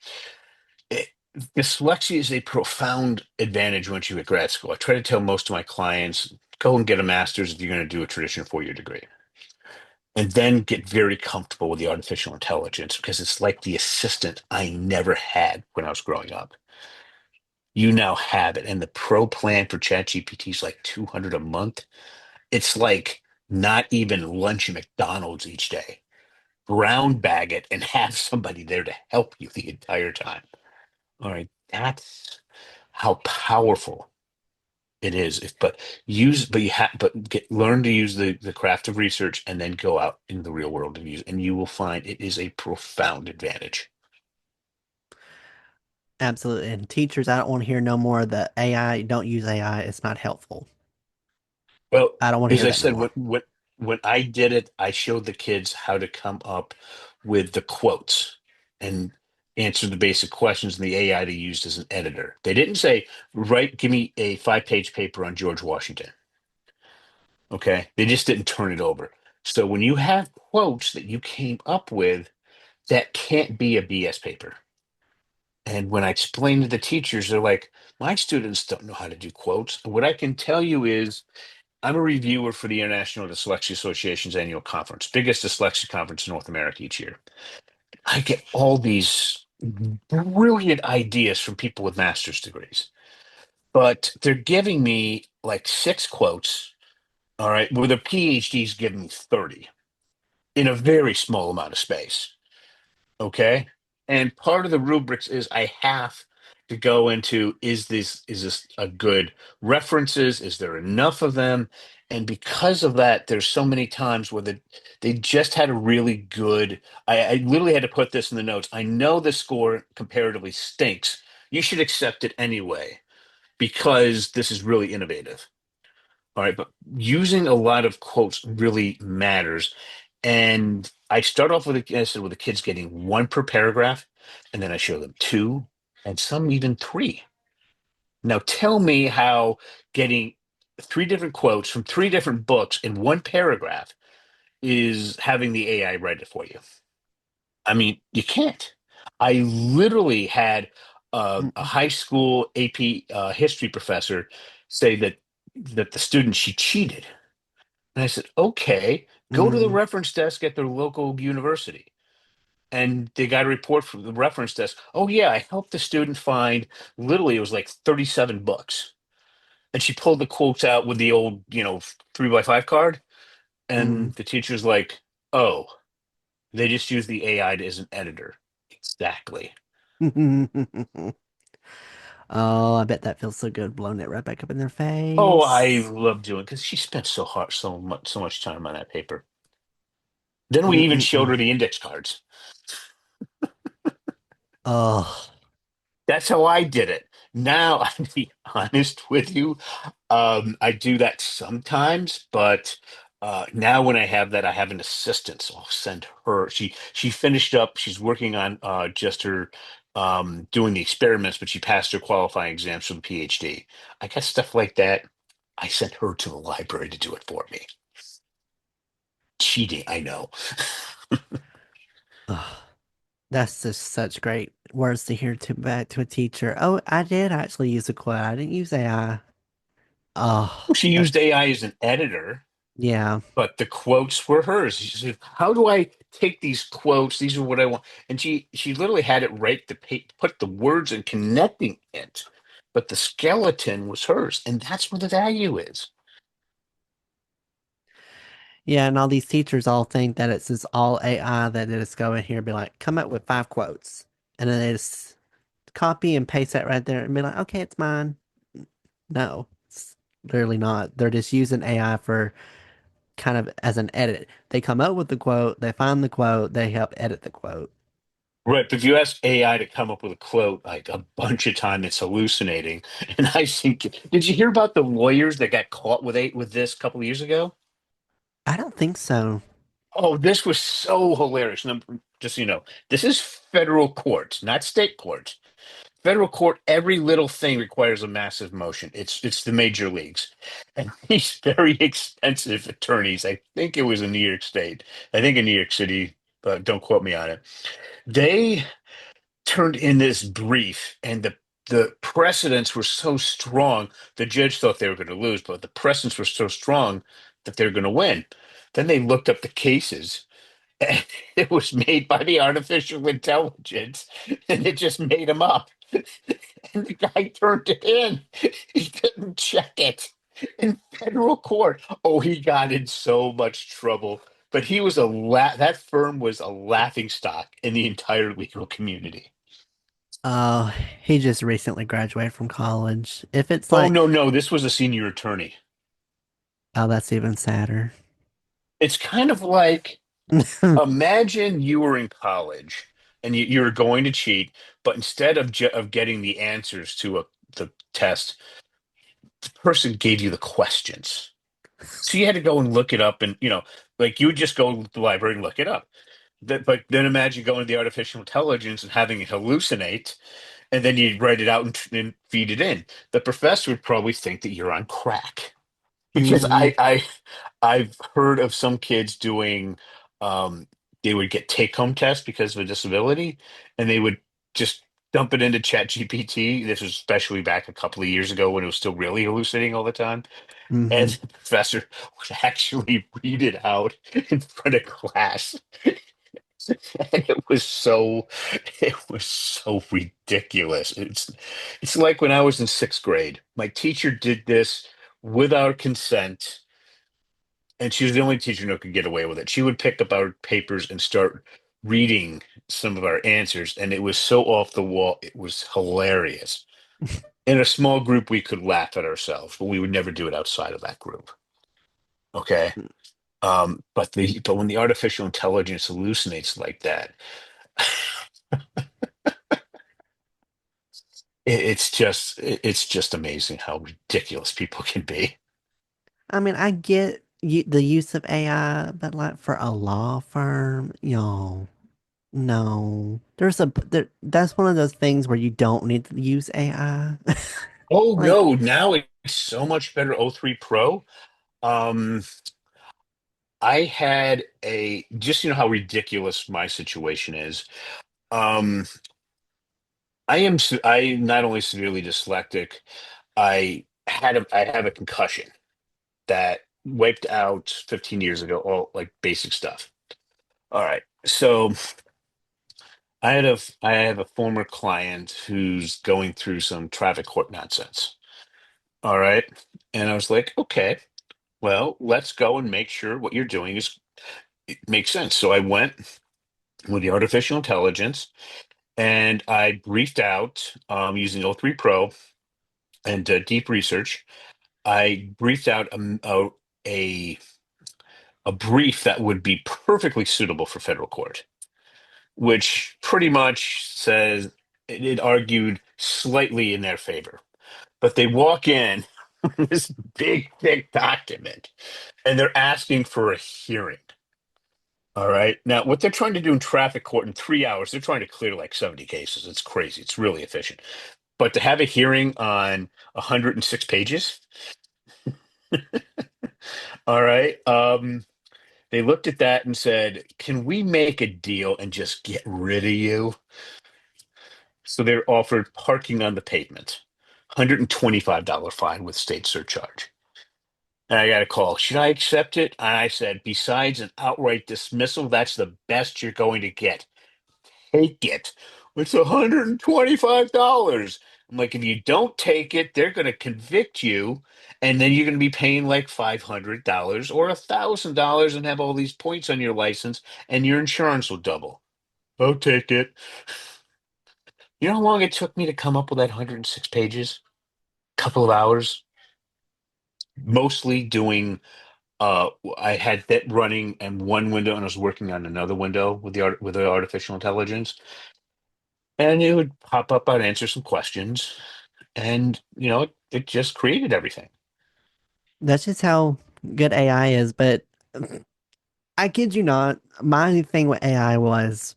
it, dyslexia is a profound advantage once you hit grad school. I try to tell most of my clients, go and get a master's if you're going to do a traditional 4-year degree. And then get very comfortable with the artificial intelligence, because it's like the assistant I never had when I was growing up. You now have it. And the pro plan for ChatGPT is like 200 a month. It's like not even lunch at McDonald's each day. Brown bag it and have somebody there to help you the entire time. All right. That's how powerful it is. But learn to use the craft of research, and then go out in the real world and use, and you will find it is a profound advantage. Absolutely. And teachers, I don't want to hear no more of the AI, don't use AI. It's not helpful. Well, I don't want to as hear I that no said, more. when I did it, I showed the kids how to come up with the quotes and answer the basic questions in the AI they used as an editor. They didn't say, give me a 5-page paper on George Washington. Okay. They just didn't turn it over. So when you have quotes that you came up with, that can't be a BS paper. And when I explain to the teachers, they're like, my students don't know how to do quotes. And what I can tell you is, I'm a reviewer for the International Dyslexia Association's annual conference, biggest dyslexia conference in North America each year. I get all these brilliant ideas from people with master's degrees, but they're giving me like 6 quotes, all right, where the PhD's giving me 30 in a very small amount of space. Okay. And part of the rubrics is I have to go into, is this a good references? Is there enough of them? And because of that, there's so many times where they just had a really good, I literally had to put this in the notes. I know the score comparatively stinks. You should accept it anyway, because this is really innovative. All right, but using a lot of quotes really matters. And I start off with, I said, with the kids getting one per paragraph, and then I show them two, and some even three. Now tell me how getting three different quotes from three different books in one paragraph is having the AI write it for you. I mean, you can't. I literally had a Mm-mm. high school AP history professor say that the student she cheated, and I said, "Okay, go to the Mm. reference desk at their local university." And they got a report from the reference desk. Oh yeah, I helped the student find literally it was like 37 books. And she pulled the quotes out with the old, 3x5 card. Mm. And the teacher's like, oh, they just use the AI as an editor. Exactly. Oh, I bet that feels so good, blowing it right back up in their Oh, I face. love doing because she spent so much time on that paper. Then we even showed Mm-mm-mm. her the index cards. Oh, That's how I did it. Now, I'll be honest with you, I do that sometimes, but now when I have that, I have an assistant, so I'll send her. She finished up. She's working on just her doing the experiments, but she passed her qualifying exams for the PhD. I got stuff like that. I sent her to the library to do it for me. Cheating, I know. ugh. That's just such great words to hear to back to a teacher. Oh, I did actually use a quote. I didn't use AI. Oh, She used that's AI as an editor, yeah. but the quotes were hers. She said, "How do I take these quotes? These are what I want." And she literally had it write put the words and connecting it, but the skeleton was hers, and that's where the value is. Yeah, and all these teachers all think that it's just all AI that they just go in here and be like, come up with 5 quotes. And then they just copy and paste that right there and be like, okay, it's mine. No, it's literally not. They're just using AI for kind of as an edit. They come up with the quote, they find the quote, they help edit the quote. Right, but if you ask AI to come up with a quote, like a bunch of time, it's hallucinating. And I think, did you hear about the lawyers that got caught with this a couple of years ago? I don't think so. Oh, this was so hilarious. Just so you know, this is federal courts, not state courts. Federal court, every little thing requires a massive motion. It's the major leagues, and these very expensive attorneys. I think it was in New York State. I think in New York City, but don't quote me on it. They turned in this brief, and the precedents were so strong. The judge thought they were going to lose, but the precedents were so strong that they're going to win. Then they looked up the cases, and it was made by the artificial intelligence, and it just made them up. And the guy turned it in. He didn't check it in federal court. Oh, he got in so much trouble. But he was that firm was a laughing stock in the entire legal community. Uh, he just recently graduated from college. If it's Oh like, no, no, this was a senior attorney. oh, that's even sadder. It's kind of like imagine you were in college and you were going to cheat, but instead of getting the answers to the test, the person gave you the questions. So you had to go and look it up, and like you would just go to the library and look it up. But then imagine going to the artificial intelligence and having it hallucinate, and then you write it out and feed it in. The professor would probably think that you're on crack because Hmm. I've heard of some kids doing um, they would get take home tests because of a disability, and they would just dump it into Chat GPT. This was especially back a couple of years ago when it was still really hallucinating all the time. And Hmm. the professor would actually read it out in front of class. And it was so ridiculous. It's like when I was in sixth grade. My teacher did this without consent, and she was the only teacher who could get away with it. She would pick up our papers and start reading some of our answers, and it was so off the wall. It was hilarious. In a small group, we could laugh at ourselves, but we would never do it outside of that group. Okay. But when the artificial intelligence hallucinates like that, it's just amazing how ridiculous people can be. I mean, I get the use of AI, but like for a law firm, no. That's one of those things where you don't need to use AI. Oh Like, no, now it's so much better. O three Pro. Um, I had a just how ridiculous my situation is. Um, I not only severely dyslexic, I have a concussion that wiped out 15 years ago, all like basic stuff. All right. So I have a former client who's going through some traffic court nonsense. All right. And I was like, okay, well, let's go and make sure what you're doing is it makes sense. So I went with the artificial intelligence and I briefed out using O3 Pro and deep research. I briefed out a a brief that would be perfectly suitable for federal court, which pretty much says it argued slightly in their favor. But they walk in with this big, thick document and they're asking for a hearing. All right. Now, what they're trying to do in traffic court in 3 hours, they're trying to clear like 70 cases. It's crazy. It's really efficient. But to have a hearing on 106 pages, all right. They looked at that and said, "Can we make a deal and just get rid of you?" So they're offered parking on the pavement, $125 fine with state surcharge. And I got a call. Should I accept it? And I said, besides an outright dismissal, that's the best you're going to get. Take it. It's $125. I'm like, if you don't take it, they're going to convict you, and then you're going to be paying like $500 or $1,000 and have all these points on your license, and your insurance will double. I'll take it. You know how long it took me to come up with that 106 pages? Couple of hours, mostly doing. I had that running and one window, and I was working on another window with the artificial intelligence, and it would pop up. I'd answer some questions, and it just created everything. That's just how good AI is. But I kid you not, my thing with AI was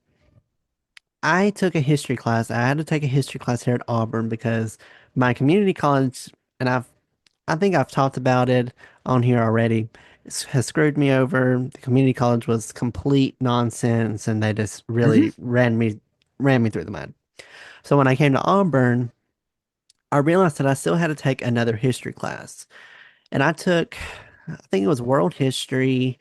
I took a history class. I had to take a history class here at Auburn because my community college, and I think I've talked about it on here already, has screwed me over. The community college was complete nonsense, and they just Hmm. really ran me through the mud. So when I came to Auburn, I realized that I still had to take another history class. And I took, I think it was world history,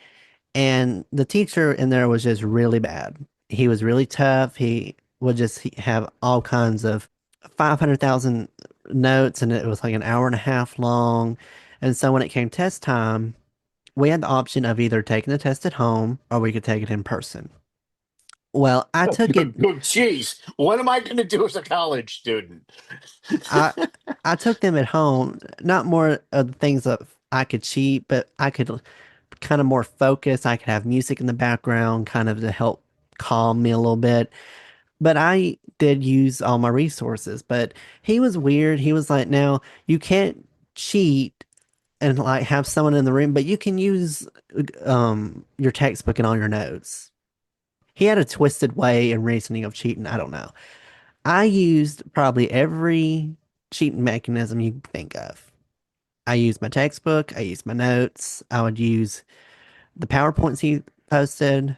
and the teacher in there was just really bad. He was really tough. He would just have all kinds of 500,000 notes, and it was like an hour and a half long. And so when it came test time, we had the option of either taking the test at home or we could take it in person. Well, I took it. Oh, geez, what am I going to do as a college student? I I took them at home, not more of the things that I could cheat, but I could kind of more focus. I could have music in the background, kind of to help calm me a little bit. But I did use all my resources. But he was weird. He was like, "Now you can't cheat and like have someone in the room, but you can use your textbook and all your notes." He had a twisted way and reasoning of cheating. I don't know. I used probably every cheating mechanism you can think of. I used my textbook. I used my notes. I would use the PowerPoints he posted,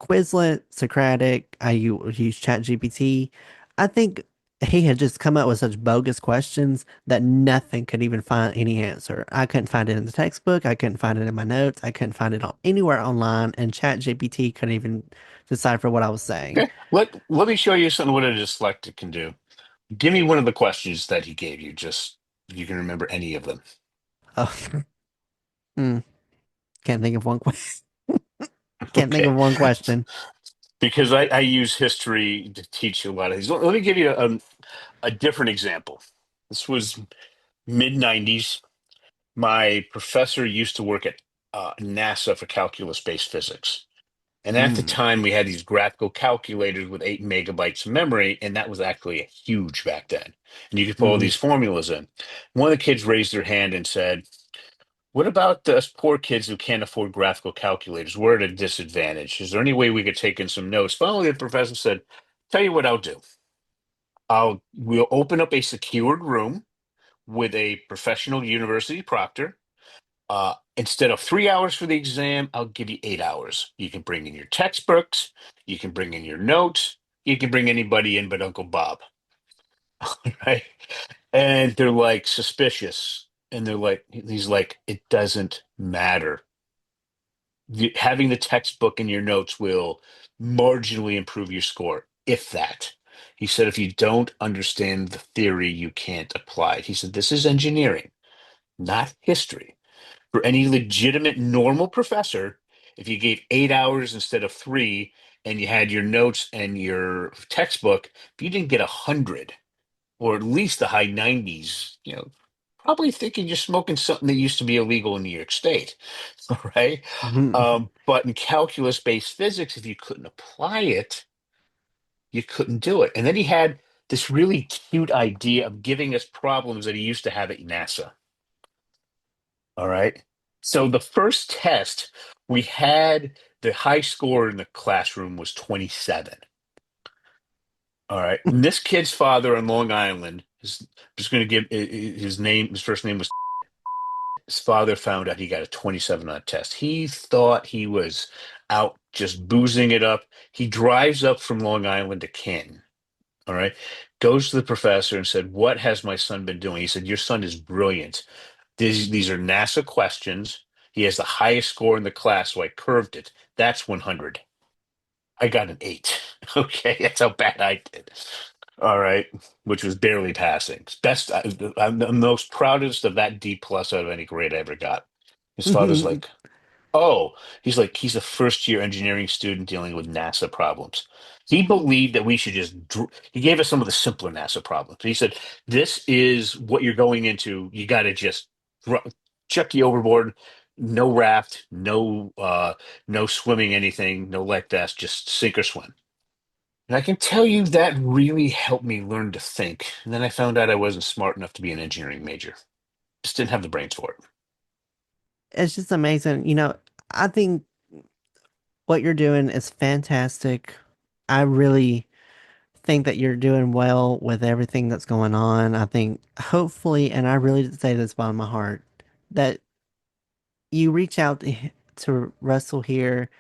Quizlet, Socratic. Would use ChatGPT. I think he had just come up with such bogus questions that nothing could even find any answer. I couldn't find it in the textbook. I couldn't find it in my notes. I couldn't find it anywhere online, and ChatGPT couldn't even decipher what I was saying. Okay, let me show you something what a dyslexic can do. Give me one of the questions that he gave you, just if you can remember any of them. Oh, hmm, can't think of one question. Can't think Okay, of one question. because I use history to teach you a lot of these. Let me give you a different example. This was mid 90s. My professor used to work at NASA for calculus-based physics. And at the Mm, time, we had these graphical calculators with 8 megabytes of memory, and that was actually huge back then. And you could put all mm. these formulas in. One of the kids raised their hand and said, "What about us poor kids who can't afford graphical calculators? We're at a disadvantage. Is there any way we could take in some notes?" Finally, the professor said, "Tell you what I'll do. We'll open up a secured room with a professional university proctor, Instead of 3 hours for the exam, I'll give you 8 hours. You can bring in your textbooks, you can bring in your notes, you can bring anybody in but Uncle Bob, right? And they're like suspicious. And they're like, he's like, it doesn't matter. Having the textbook in your notes will marginally improve your score, if that. He said, if you don't understand the theory, you can't apply it. He said, this is engineering, not history. For any legitimate normal professor, if you gave 8 hours instead of three, and you had your notes and your textbook, if you didn't get 100 or at least the high 90s, probably thinking you're smoking something that used to be illegal in New York State, right? But in calculus-based physics, if you couldn't apply it, you couldn't do it. And then he had this really cute idea of giving us problems that he used to have at NASA. All right. So the first test, we had the high score in the classroom was 27. All right. And this kid's father on Long Island is just going to give his name, his first name was his father found out he got a 27 on a test. He thought he was out just boozing it up. He drives up from Long Island to Canton. All right. Goes to the professor and said, what has my son been doing? He said, your son is brilliant. These are NASA questions. He has the highest score in the class, so I curved it. That's 100. I got an 8. Okay, that's how bad I did. All right, which was barely passing. Best. I'm the most proudest of that D plus out of any grade I ever got. His father's like, oh, he's a first year engineering student dealing with NASA problems. He believed that we should he gave us some of the simpler NASA problems. He said, this is what you're going into. You got to just dr- chuck you overboard. No raft, no swimming anything, no life vest, just sink or swim. And I can tell you that really helped me learn to think. And then I found out I wasn't smart enough to be an engineering major. Just didn't have the brains for it. It's just amazing. I think what you're doing is fantastic. I really think that you're doing well with everything that's going on. I think hopefully, and I really say this by my heart, that you reach out to Russell here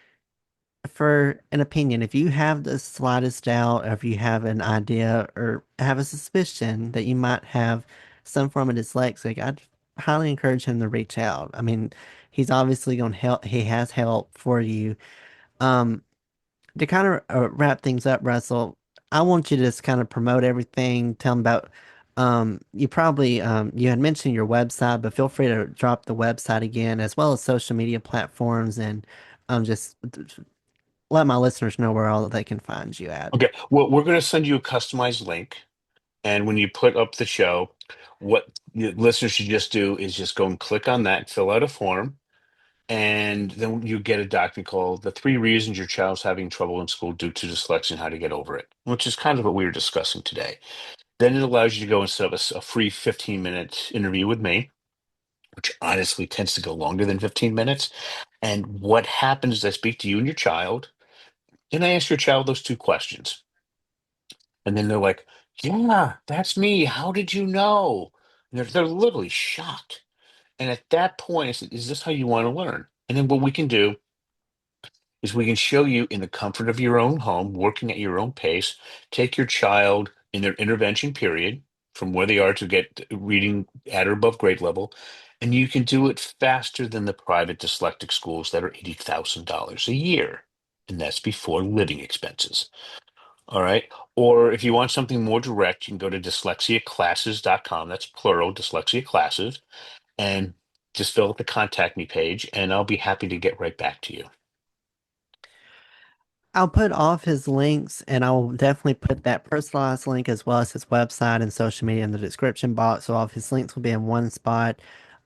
for an opinion. If you have the slightest doubt, or if you have an idea or have a suspicion that you might have some form of dyslexic, I'd highly encourage him to reach out. I mean, he's obviously going to help. He has help for you. Um, to kind of wrap things up, Russell, I want you to just kind of promote everything. Tell them about. You probably you had mentioned your website, but feel free to drop the website again, as well as social media platforms, and just let my listeners know where all they can find you at. Okay, well, we're going to send you a customized link. And when you put up the show, what the listeners should just do is just go and click on that, fill out a form, and then you get a document called The Three Reasons Your Child's Having Trouble in School Due to Dyslexia and How to Get Over It, which is kind of what we were discussing today. Then it allows you to go and set up a free 15-minute interview with me, which honestly tends to go longer than 15 minutes. And what happens is I speak to you and your child, and I ask your child those two questions. And then they're like, yeah, that's me. How did you know? And they're literally shocked. And at that point, I said, is this how you want to learn? And then what we can do is we can show you in the comfort of your own home, working at your own pace, take your child in their intervention period from where they are to get reading at or above grade level, and you can do it faster than the private dyslexic schools that are $80,000 a year. And that's before living expenses. All right. Or if you want something more direct, you can go to dyslexiaclasses.com. That's plural, dyslexia classes, and just fill out the contact me page, and I'll be happy to get right back to you. I'll put off his links and I'll definitely put that personalized link as well as his website and social media in the description box. So all of his links will be in one spot.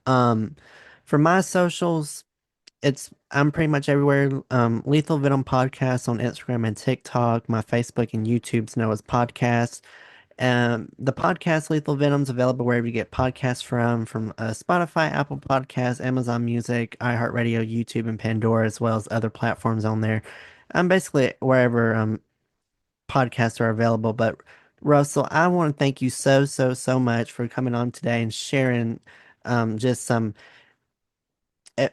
Um, for my socials, I'm pretty much everywhere. Lethal Venom Podcast on Instagram and TikTok. My Facebook and YouTube's know as podcasts. The podcast Lethal Venom's available wherever you get podcasts from Spotify, Apple Podcasts, Amazon Music, iHeartRadio, YouTube, and Pandora, as well as other platforms on there. I'm basically wherever podcasts are available. But Russell, I want to thank you so much for coming on today and sharing just some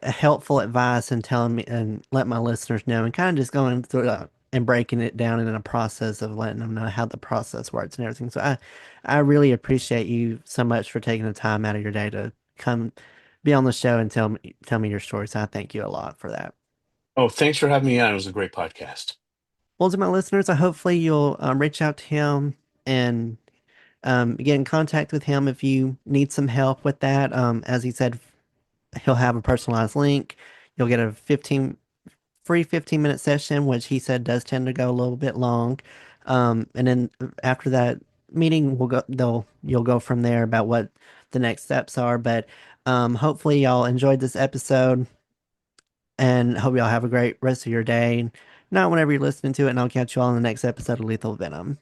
helpful advice and telling me and let my listeners know and kind of just going through and breaking it down in a process of letting them know how the process works and everything. So I really appreciate you so much for taking the time out of your day to come be on the show and tell me your story. So I thank you a lot for that. Oh, thanks for having me on. It was a great podcast. Well, to my listeners, I hopefully you'll reach out to him and get in contact with him if you need some help with that. As he said, he'll have a personalized link. You'll get a 15-minute session, which he said does tend to go a little bit long. And then after that meeting, you'll go from there about what the next steps are. But hopefully y'all enjoyed this episode and hope y'all have a great rest of your day. Not whenever you're listening to it, and I'll catch you all in the next episode of Lethal Venom.